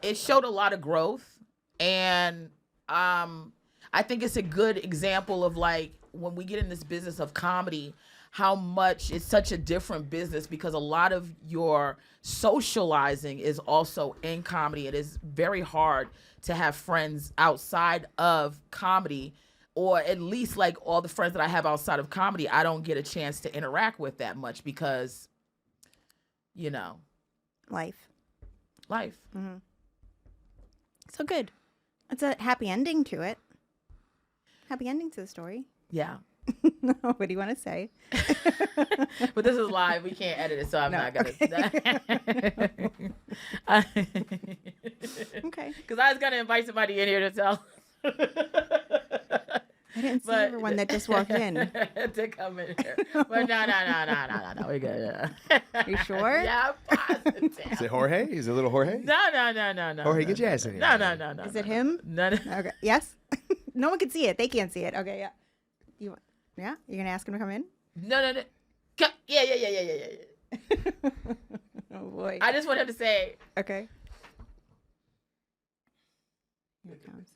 it showed a lot of growth. And I think it's a good example of, like, when we get in this business of comedy, how much it's such a different business, because a lot of your socializing is also in comedy. It is very hard to have friends outside of comedy, or at least, like, all the friends that I have outside of comedy, I don't get a chance to interact with that much because, you know. Life. Mm-hmm. So good. It's a happy ending to it. Happy ending to the story. Yeah. What do you want to say? But this is live. We can't edit it, so I'm not going to. Okay. Because I was going to invite somebody in here to tell. I didn't see everyone that just walked in. To come in here. But no. We're good. You sure? Yeah, I'm positive. Is it Jorge? Is it little Jorge? No. Jorge, get your ass in here. No. Is it him? No. Okay. Yes? No one can see it. They can't see it. Okay, yeah. Yeah? You're going to ask him to come in? No. Yeah. Oh, boy. I just want him to say. Okay. Here it comes.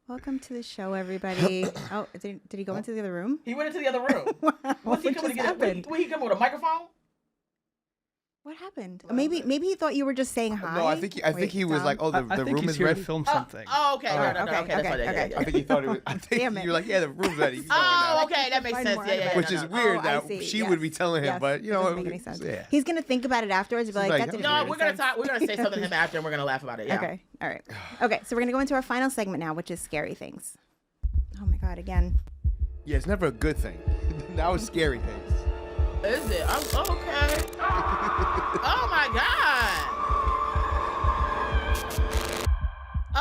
Welcome to the show, everybody. Oh, did he go into the other room? He went into the other room. What he coming to get? When he come with a microphone? What happened? Maybe he thought you were just saying hi. No, I think he was like, oh, the room is ready. To film something. Okay. No. Okay. I think he thought it was. I think Damn it. you were like, yeah, the room's ready. Okay, that makes Find sense. more Yeah. about Which is weird I that see. she Yes. would be telling him, Yes. but you It know, doesn't make any sense. yeah. He's gonna think about it afterwards. Be like, like, that didn't No, make we're gonna sense. talk. We're gonna say something to him after, and we're gonna laugh about it. Yeah. Okay. All right. Okay. So we're gonna go into our final segment now, which is scary things. Oh my God! Again. Yeah, it's never a good thing. That was scary things. Is it? Okay. Oh my God.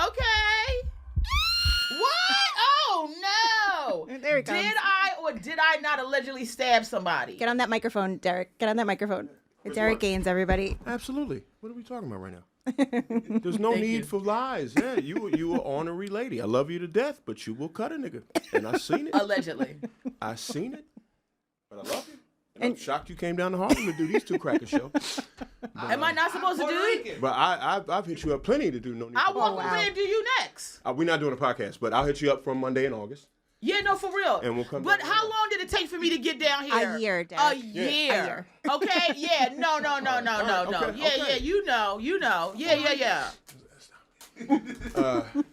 Okay. What? Oh no. There he comes. Did I or did I not allegedly stab somebody? Get on that microphone, Derek. Get on that microphone. It's Eric Gaines, everybody. Absolutely. What are we talking about right now? There's no need for lies. Yeah, you were ornery lady. I love you to death, but you will cut a nigga. And I seen it. Allegedly. I seen it. But I love you. And I'm shocked you came down to Harlem to do these two crackers show. Am I not supposed to do it? But I've hit you up plenty to do no need. I for want lies. to do you next. We're not doing a podcast, but I'll hit you up from Monday in August. Yeah, no, for real. And we'll come But down how there. long did it take for me to get down here? A year, A Derek. year. A year. Okay, yeah. No. okay, Yeah, okay. you know. Yeah.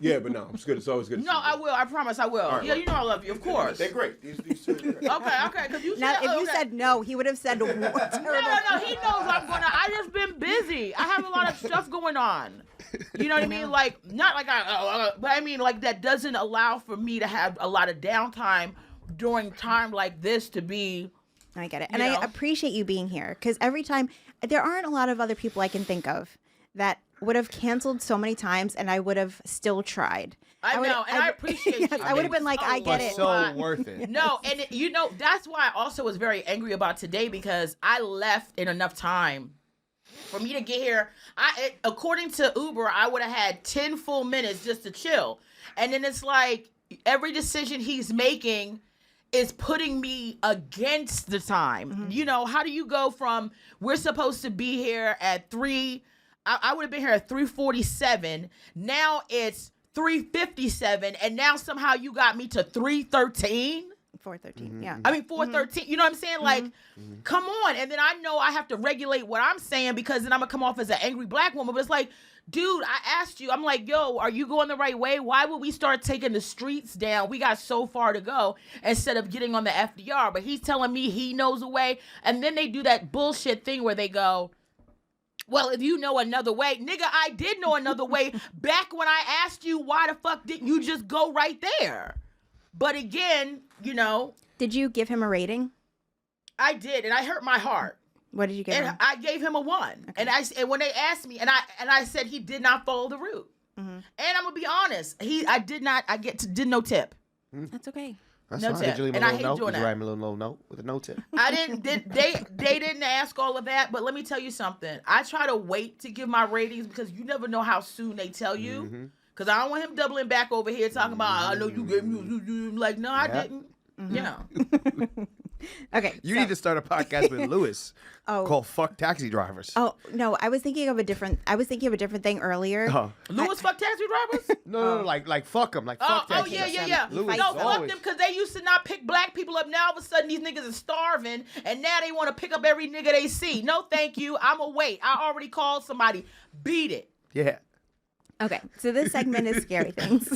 Yeah, but no, it's good. It's always good. to No, see you. I will. I promise I will. right, Yeah, well. you know I love you, of course. They're great. These two are great. Okay, because you Now, said, if you okay. said no, he would have said what No, he knows I'm gonna. I just been busy. I have a lot of stuff going on. You know what I mean? Like, not like but I mean, like, that doesn't allow for me to have a lot of downtime during time like this to be. I get it. And You know? I appreciate you being here because every time, there aren't a lot of other people I can think of that would have canceled so many times and I would have still tried. I know, and I appreciate Yes, you. I would have been like, I get it. So worth it. No, and that's why I also was very angry about today because I left in enough time for me to get here. According to Uber, I would have had 10 full minutes just to chill. And then it's like every decision he's making is putting me against the time. Mm-hmm. You know, how do you go from we're supposed to be here at 3, I would have been here at 3:47. Now it's 3:57, and now somehow you got me to 3:13. 413, yeah. I mean, 4:13. You know what I'm saying? Like, come on. And then I know I have to regulate what I'm saying because then I'm gonna come off as an angry black woman. But it's like, dude, I asked you. I'm like, yo, are you going the right way? Why would we start taking the streets down? We got so far to go instead of getting on the FDR. But he's telling me he knows a way, and then they do that bullshit thing where they go, well, if you know another way, nigga, I did know another way back when I asked you why the fuck didn't you just go right there? But again, you know, Did you give him a rating? I did, and I hurt my heart. What did you give And him? I gave him a 1. And and when they asked me, and I said he did not follow the route. And I'm gonna be honest, did no tip. That's okay. That's No fine. tip. Did you leave And a I little hate note? doing Did you that. write me a little note with a no tip? I didn't. They didn't ask all of that, but let me tell you something. I try to wait to give my ratings because you never know how soon they tell you. Because I don't want him doubling back over here talking about I know you gave me like no I didn't. Yeah. Okay. You need to start a podcast with Lewis called "Fuck Taxi Drivers." Oh no, I was thinking of a different thing earlier. Lewis fuck taxi drivers? No, like fuck them, like fuck Oh taxi. yeah. Lewis No, is fuck always- them because they used to not pick black people up. Now all of a sudden these niggas are starving, and now they want to pick up every nigga they see. No, thank you. I'ma wait. I already called somebody. Beat it. Yeah. Okay, so this segment is scary things.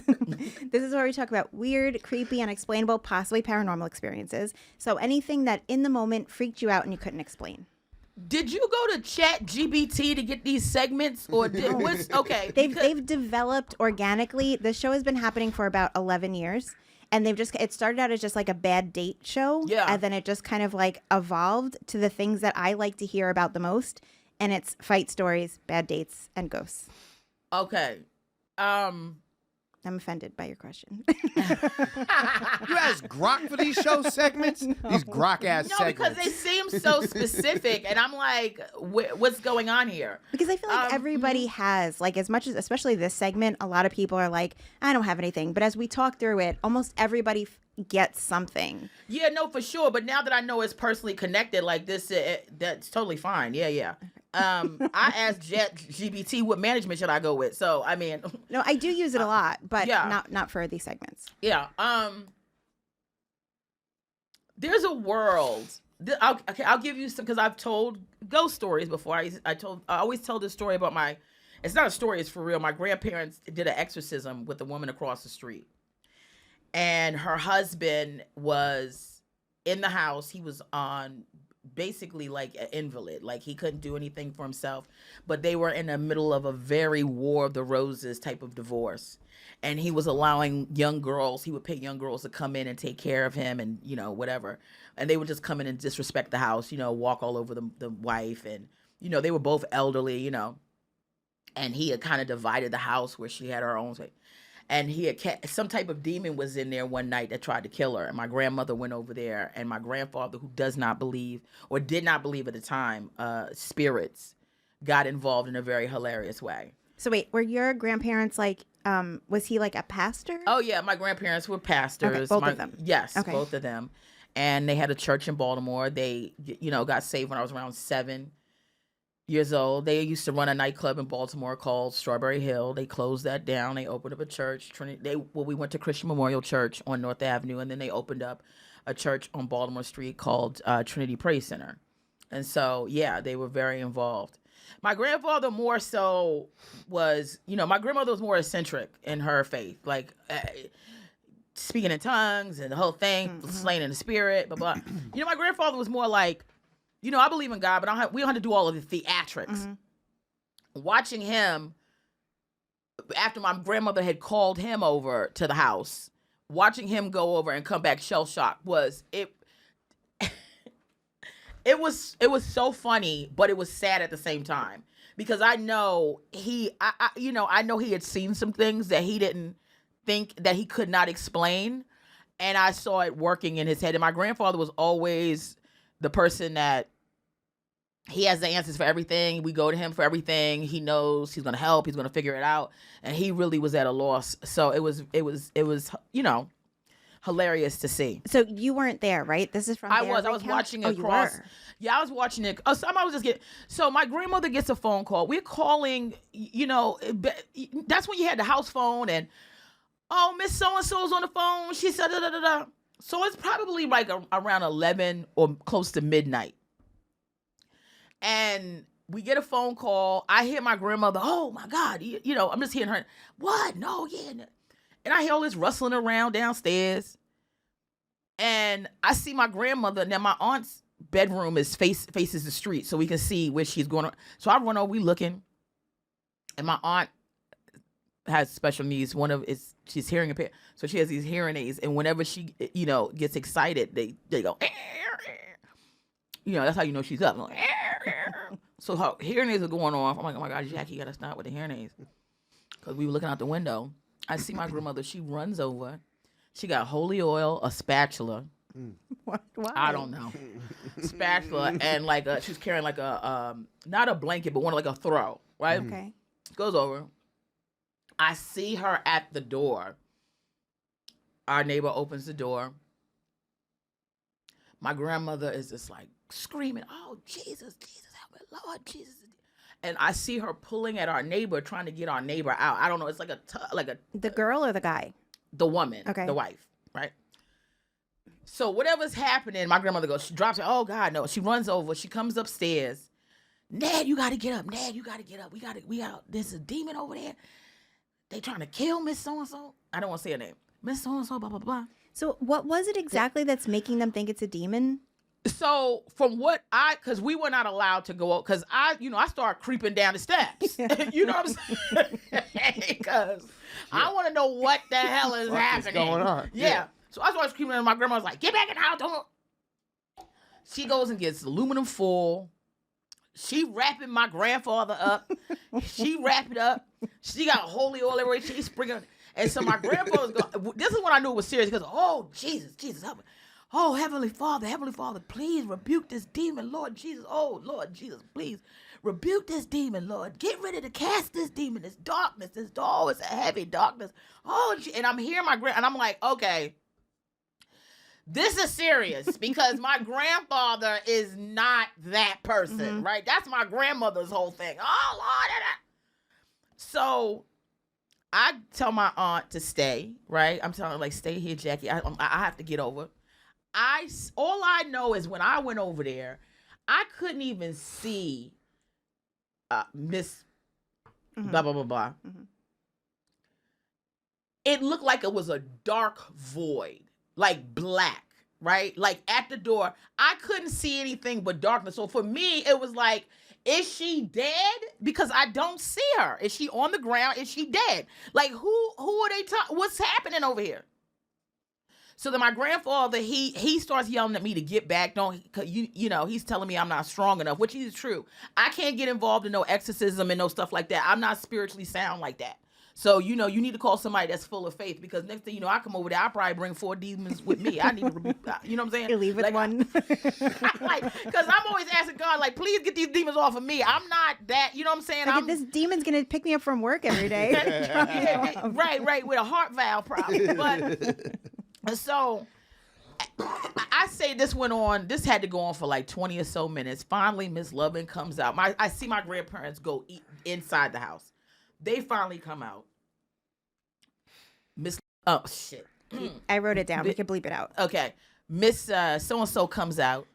This is where we talk about weird, creepy, unexplainable, possibly paranormal experiences. So anything that in the moment freaked you out and you couldn't explain. Did you go to Chat GBT to get these segments, or okay? They've developed organically. The show has been happening for about 11 years. And it started out as just like a bad date show. Yeah. And then it just kind of like evolved to the things that I like to hear about the most. And it's fight stories, bad dates, and ghosts. Okay. I'm offended by your question. You ask Grok for these show segments? These Grok ass No, segments. because they seem so specific, and I'm like, what's going on here? Because I feel like everybody has, like, as much as, especially this segment, a lot of people are like, I don't have anything. But as we talk through it, almost everybody gets something. Yeah, no, for sure. But now that I know it's personally connected like this, that's totally fine. Yeah. I asked GBT what management should I go with. So I mean, No, I do use it a lot, but yeah. not for these segments. Yeah. There's a world. I'll give you some because I've told ghost stories before. I always tell this story about my. It's not a story. It's for real. My grandparents did an exorcism with a woman across the street, and her husband was in the house. He was on basically like an invalid, like he couldn't do anything for himself, but they were in the middle of a very War of the Roses type of divorce, and he was allowing young girls, he would pay young girls to come in and take care of him and whatever, and they would just come in and disrespect the house, walk all over the wife, and they were both elderly, and he had kind of divided the house where she had her own way. And he had some type of demon was in there one night that tried to kill her. And my grandmother went over there, and my grandfather, who does not believe or did not believe at the time, spirits, got involved in a very hilarious way. So wait, were your grandparents like, was he like a pastor? Oh yeah, my grandparents were pastors. Okay, both of them. Yes, Okay. both of them. And they had a church in Baltimore. They, got saved when I was around 7 years old. They used to run a nightclub in Baltimore called Strawberry Hill. They closed that down. They opened up a church. We went to Christian Memorial Church on North Avenue, and then they opened up a church on Baltimore Street called Trinity Praise Center. And so, yeah, they were very involved. My grandfather more so was, my grandmother was more eccentric in her faith, like speaking in tongues and the whole thing, slaying in the spirit, blah, blah. My grandfather was more like, I believe in God, but we don't have to do all of the theatrics. Watching him, after my grandmother had called him over to the house, watching him go over and come back shell-shocked it was so funny, but it was sad at the same time, because I know I know he had seen some things that he didn't think that he could not explain, and I saw it working in his head. And my grandfather was always the person that he has the answers for everything. We go to him for everything. He knows he's going to help. He's going to figure it out. And he really was at a loss. So it was, hilarious to see. So you weren't there, right? This is from I was watching it across. You were. Yeah, I was watching it. I was just getting. So my grandmother gets a phone call. We're calling, that's when you had the house phone, and Miss So-and-so's on the phone. She said, da, da, da, da. So it's probably like around 11 or close to midnight. And we get a phone call. I hear my grandmother, oh my God, I'm just hearing her. What? No, yeah. And I hear all this rustling around downstairs. And I see my grandmother. Now my aunt's bedroom faces the street, so we can see where she's going. So I run over, we looking. And my aunt, has special needs. One of she's hearing impaired, so she has these hearing aids, and whenever she gets excited, they go. That's how you know she's up. Like, so her hearing aids are going off. I'm like, oh my God, Jackie, you gotta stop with the hearing aids. Because we were looking out the window. I see my grandmother. She runs over. She got holy oil, a spatula. Why? I don't know. Spatula and like she's carrying like a not a blanket, but one like a throw, right? Okay. Goes over. I see her at the door. Our neighbor opens the door. My grandmother is just like screaming, "Oh, Jesus, Jesus, help me, Lord, Jesus." And I see her pulling at our neighbor, trying to get our neighbor out. I don't know. It's like the girl or the guy? The woman, okay, the wife, right? So whatever's happening, my grandmother goes, she drops it. Oh God, no. She runs over. She comes upstairs. Ned, you got to get up. Ned, you got to get up. We got, there's a demon over there. They trying to kill Miss So-and-so. I don't want to say her name. Miss So-and-so, blah, blah, blah. So what was it exactly that's making them think it's a demon? So from what because we were not allowed to go, because I started creeping down the steps. You know what I'm saying? Because I want to know what the hell is happening. Going on? Yeah. So I started screaming, and my grandma was like, "Get back in the house!" Don't. She goes and gets aluminum foil. She wrapping my grandfather up. She wrapped it up. She got holy oil everywhere. She sprinkling. And so my grandfather's going. This is when I knew it was serious, because oh Jesus, Jesus help me. Oh, Heavenly Father, please rebuke this demon, Lord Jesus. Oh, Lord Jesus, please rebuke this demon, Lord. Get ready to cast this demon, this darkness, it's a heavy darkness. Oh, and I'm hearing and I'm like, okay, this is serious, because my grandfather is not that person, right? That's my grandmother's whole thing. Oh, Lord. So I tell my aunt to stay, right? I'm telling her, like, stay here, Jackie. I have to get over. All I know is when I went over there, I couldn't even see Miss blah, blah, blah, blah. Mm-hmm. It looked like it was a dark void, like black, right? Like at the door, I couldn't see anything but darkness. So for me, it was like, is she dead? Because I don't see her. Is she on the ground? Is she dead? Like who are they talking? What's happening over here? So then my grandfather, he starts yelling at me to get back. He's telling me I'm not strong enough, which is true. I can't get involved in no exorcism and no stuff like that. I'm not spiritually sound like that. So, you need to call somebody that's full of faith, because next thing you know, I come over there, I probably bring 4 demons with me. I need to rebuke, you know what I'm saying? You leave with one. Because I'm always asking God, like, please get these demons off of me. I'm not that, you know what I'm saying? Like, this demon's going to pick me up from work every day. right, with a heart valve problem. But so I say this had to go on for like 20 or so minutes. Finally, Miss Lovin comes out. I see my grandparents go eat inside the house. They finally come out. Oh, shit. I wrote it down. We can bleep it out. Okay. Miss so-and-so comes out.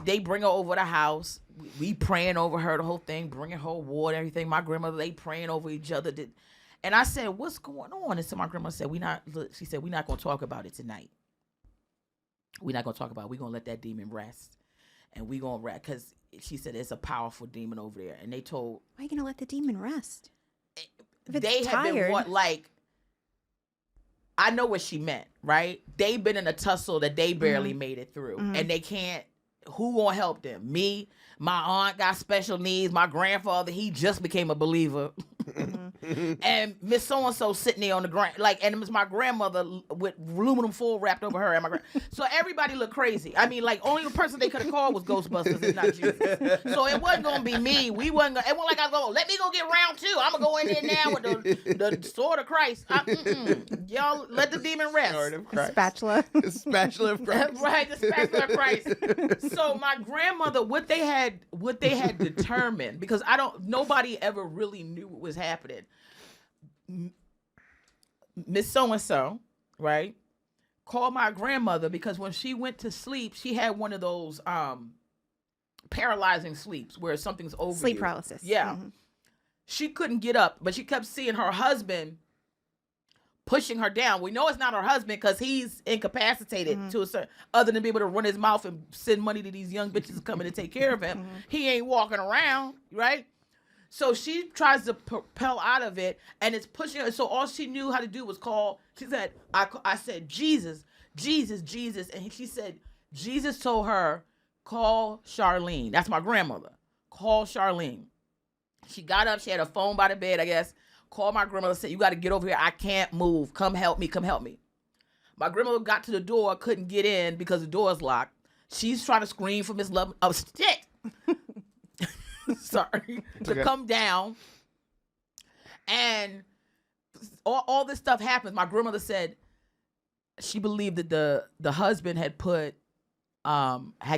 They bring her over the house. We praying over her, the whole thing, bringing her water, everything. My grandmother, they praying over each other. And I said, what's going on? And so my grandma said, we're not going to talk about it tonight. We're not going to talk about it. We're going to let that demon rest. And we're going to rest. Because she said it's a powerful demon over there. And they told... Why are you going to let the demon rest? They have been I know what she meant, right? They've been in a tussle that they barely made it through. Mm-hmm. And they can't... Who gonna help them? Me? My aunt got special needs. My grandfather, he just became a believer. Mm-hmm. And Miss So-and-so sitting there on the ground. And it was my grandmother with aluminum foil wrapped over her. And so everybody looked crazy. I mean, only the person they could have called was Ghostbusters and not Jesus. So it wasn't going to be me. It wasn't like I go, let me go get round 2. I'm going to go in there now with the sword of Christ. Y'all let the demon rest. Sword of Christ. Spatula. The spatula of Christ. Right, the spatula of Christ. So my grandmother, what they had determined, because nobody ever really knew what was happening. Miss So-and-so, right, called my grandmother, because when she went to sleep, she had one of those paralyzing sleeps where something's over sleep you. Paralysis. Yeah. Mm-hmm. She couldn't get up, but she kept seeing her husband pushing her down. We know it's not her husband because he's incapacitated to a certain, other than be able to run his mouth and send money to these young bitches coming to take care of him. Mm-hmm. He ain't walking around, right? So she tries to propel out of it, and it's pushing her. So all she knew how to do was call. She said, I said, Jesus, Jesus, Jesus. And she said, Jesus told her, call Charlene. That's my grandmother. Call Charlene. She got up. She had a phone by the bed, I guess. Called my grandmother, said, you got to get over here. I can't move. Come help me. Come help me. My grandmother got to the door, couldn't get in because the door's locked. She's trying to scream for Miss Love. Oh, shit. Sorry. To come down. And all this stuff happens. My grandmother said she believed that the husband had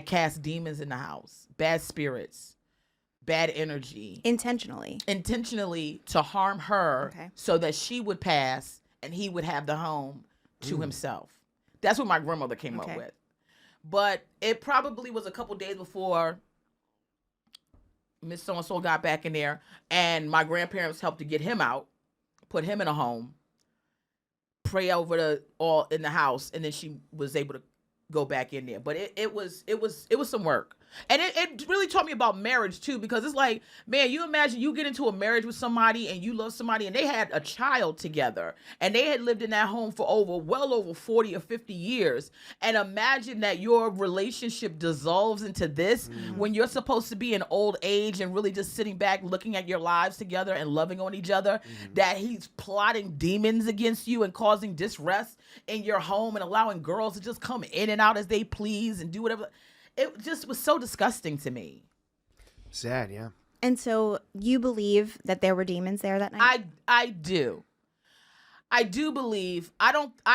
cast demons in the house, bad spirits, bad energy. Intentionally to harm her so that she would pass and he would have the home to himself. That's what my grandmother came up with. But it probably was a couple days before Miss So-and-so got back in there, and my grandparents helped to get him out, put him in a home, pray over all in the house, and then she was able to go back in there. But it was some work. And it really taught me about marriage too, because it's like, man, you imagine you get into a marriage with somebody and you love somebody and they had a child together and they had lived in that home for well over 40 or 50 years. And imagine that your relationship dissolves into this when you're supposed to be in old age and really just sitting back looking at your lives together and loving on each other, that he's plotting demons against you and causing distress in your home and allowing girls to just come in and out as they please and do whatever. It just was so disgusting to me. Sad, yeah. And so you believe that there were demons there that night? I do. I do believe. I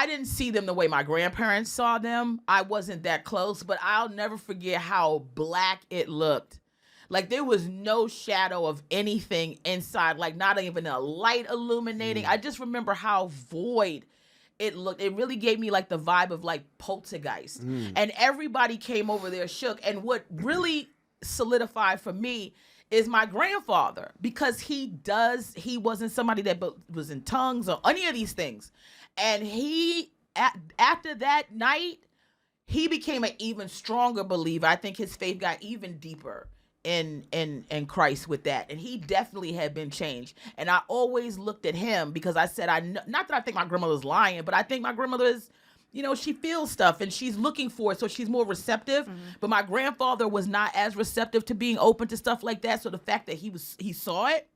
didn't see them the way my grandparents saw them. I wasn't that close, but I'll never forget how black it looked. Like there was no shadow of anything inside, like not even a light illuminating. I just remember how void it looked. It really gave me like the vibe of like poltergeist. And everybody came over there shook. And what really solidified for me is my grandfather, because he wasn't somebody that was in tongues or any of these things. And after that night, he became an even stronger believer. I think his faith got even deeper in Christ with that, and he definitely had been changed. And I always looked at him because I said, not that I think my grandmother's lying, but I think my grandmother is, she feels stuff and she's looking for it, so she's more receptive. But my grandfather was not as receptive to being open to stuff like that. So the fact that he saw it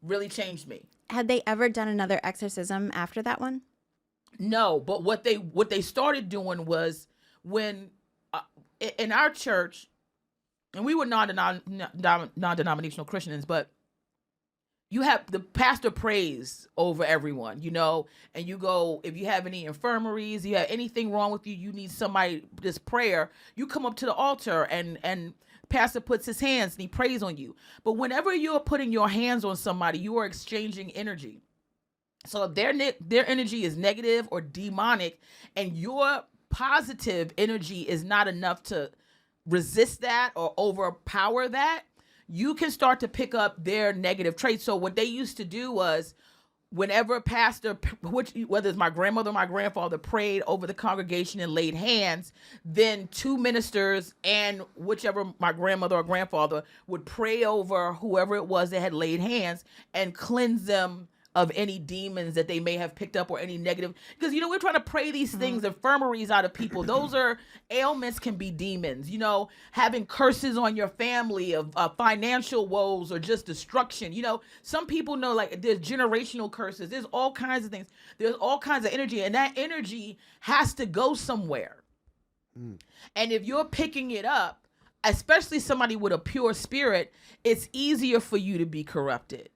really changed me. Had they ever done another exorcism after that one? No, but what they started doing was when in our church. And we were non-denominational Christians, but you have the pastor prays over everyone, and you go, if you have any infirmaries, you have anything wrong with you, you need somebody, this prayer, you come up to the altar and pastor puts his hands and he prays on you. But whenever you're putting your hands on somebody, you are exchanging energy. So if their energy is negative or demonic and your positive energy is not enough to resist that or overpower that, you can start to pick up their negative traits. So what they used to do was, whenever a pastor, whether it's my grandmother or my grandfather, prayed over the congregation and laid hands, then two ministers and whichever my grandmother or grandfather would pray over whoever it was that had laid hands and cleanse them of any demons that they may have picked up or any negative, because we're trying to pray these things, infirmaries out of people. Those are ailments, can be demons, having curses on your family of financial woes or just destruction. Some people know, like, there's generational curses, there's all kinds of things, there's all kinds of energy, and that energy has to go somewhere. And if you're picking it up, especially somebody with a pure spirit, it's easier for you to be corrupted.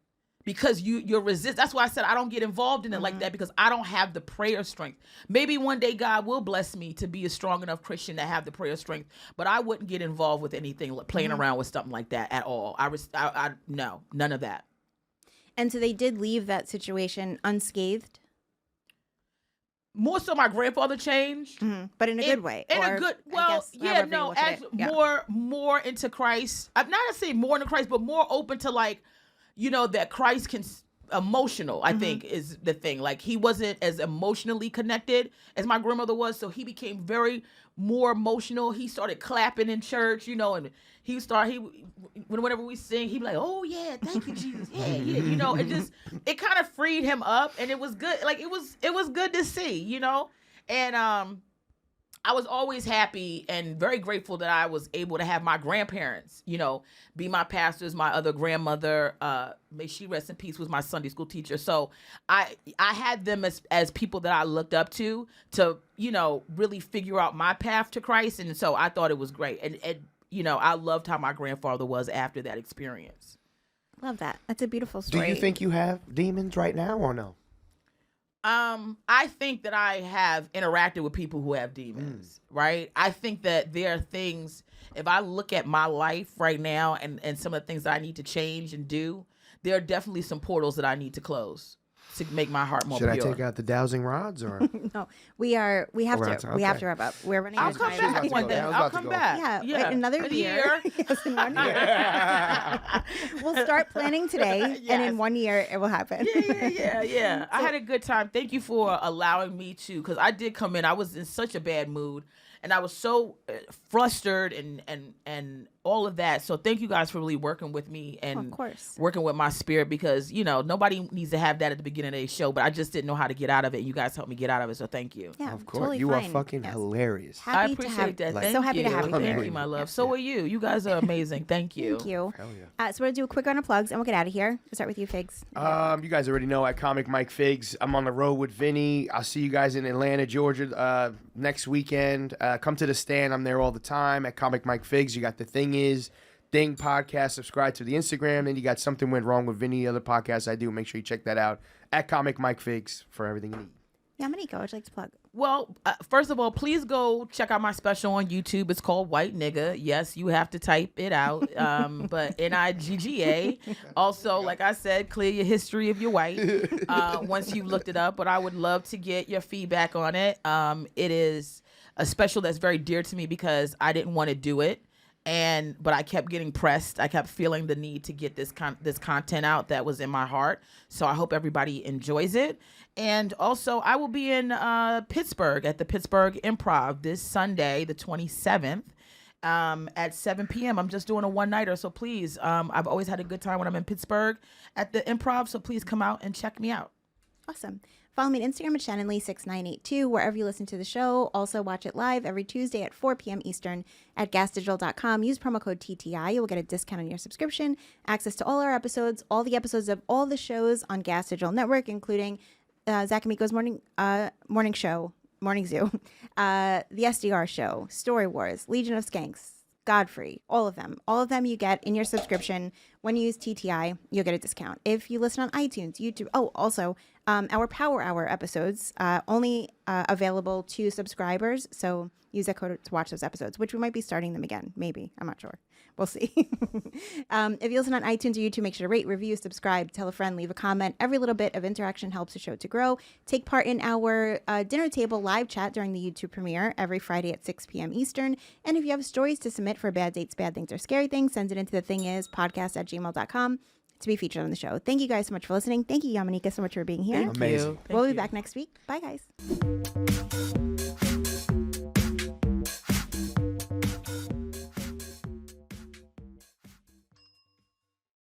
Because you're resist. That's why I said I don't get involved in it like that, because I don't have the prayer strength. Maybe one day God will bless me to be a strong enough Christian to have the prayer strength, but I wouldn't get involved with anything like playing around with something like that at all. No, none of that. And so they did leave that situation unscathed? More so my grandfather changed. But in a good way. More into Christ. I'm not gonna say more into Christ, but more open to, like, that Christ can emotional, I think, is the thing. Like, he wasn't as emotionally connected as my grandmother was, so he became very more emotional. He started clapping in church, and whenever we sing, he'd be like, "Oh yeah, thank you, Jesus, yeah." It kind of freed him up, and it was good. Like, it was good to see, and I was always happy and very grateful that I was able to have my grandparents, be my pastors. My other grandmother, may she rest in peace, was my Sunday school teacher. So I had them as people that I looked up to really figure out my path to Christ. And so I thought it was great. And I loved how my grandfather was after that experience. Love that. That's a beautiful story. Do you think you have demons right now or no? I think that I have interacted with people who have demons, right? I think that there are things, if I look at my life right now and some of the things that I need to change and do, there are definitely some portals that I need to close to make my heart more pure. Should I take out the dowsing rods or? No, we have We're to. out We have okay. to wrap up. We're running I'll out of come time. back one day. I was I'll about to come go. back. Yeah, another In a year. Yes, in 1 year. We'll start planning today, and Yes. in 1 year it will happen. Yeah. I had a good time. Thank you for allowing me to, because I did come in. I was in such a bad mood, and I was so flustered and all of that. So thank you guys for really working with me and Of course. working with my spirit, because nobody needs to have that at the beginning of the show, but I just didn't know how to get out of it. You guys helped me get out of it, so thank you. Yeah, Of course, totally you fine. are fucking Yes. hilarious. I Happy to appreciate have that. Like- Thank so happy to you. have you Thank here. you, my love. So are you. You guys are amazing. Thank you. Thank you. Hell yeah. So we're gonna do a quick round of plugs, and we'll get out of here. We'll start with you, Figs. You guys already know at Comic Mike Figs. I'm on the road with Vinny. I'll see you guys in Atlanta, Georgia next weekend. Come to the stand. I'm there all the time at Comic Mike Figs. You got The Thing Is, Thing Podcast. Subscribe to the Instagram. Then you got Something Went Wrong with Vinny, the other podcast I do. Make sure you check that out at Comic Mike Figs for everything you need. Yamaneika, would you like to plug? Well, first of all, please go check out my special on YouTube. It's called White Nigga. Yes, you have to type it out, but Nigga. Also, like I said, clear your history if you're white once you've looked it up. But I would love to get your feedback on it. It is a special that's very dear to me because I didn't want to do it. But I kept getting pressed. I kept feeling the need to get this content out that was in my heart. So I hope everybody enjoys it. And also, I will be in Pittsburgh at the Pittsburgh Improv this Sunday, the 27th, at 7 p.m. I'm just doing a one-nighter. So please, I've always had a good time when I'm in Pittsburgh at the Improv. So please come out and check me out. Awesome. Follow me on Instagram at Shannon Lee 6982, wherever you listen to the show. Also, watch it live every Tuesday at 4 p.m. Eastern at gasdigital.com. Use promo code TTI. You will get a discount on your subscription, access to all our episodes, all the episodes of all the shows on Gas Digital Network, including Zach Amico's morning show, Morning Zoo, the SDR show, Story Wars, Legion of Skanks, Godfrey, all of them. All of them you get in your subscription. When you use TTI, you'll get a discount. If you listen on iTunes, YouTube. Oh, also, our Power Hour episodes, only available to subscribers. So use that code to watch those episodes, which we might be starting them again. Maybe. I'm not sure. We'll see. If you listen on iTunes or YouTube, make sure to rate, review, subscribe, tell a friend, leave a comment. Every little bit of interaction helps the show to grow. Take part in our dinner table live chat during the YouTube premiere every Friday at 6 p.m. Eastern. And if you have stories to submit for bad dates, bad things, or scary things, send it into thethingispodcast@gmail.com to be featured on the show. Thank you guys so much for listening. Thank you, Yamaneika, so much for being here. Amazing. Thank We'll be you. back next week. Bye, guys.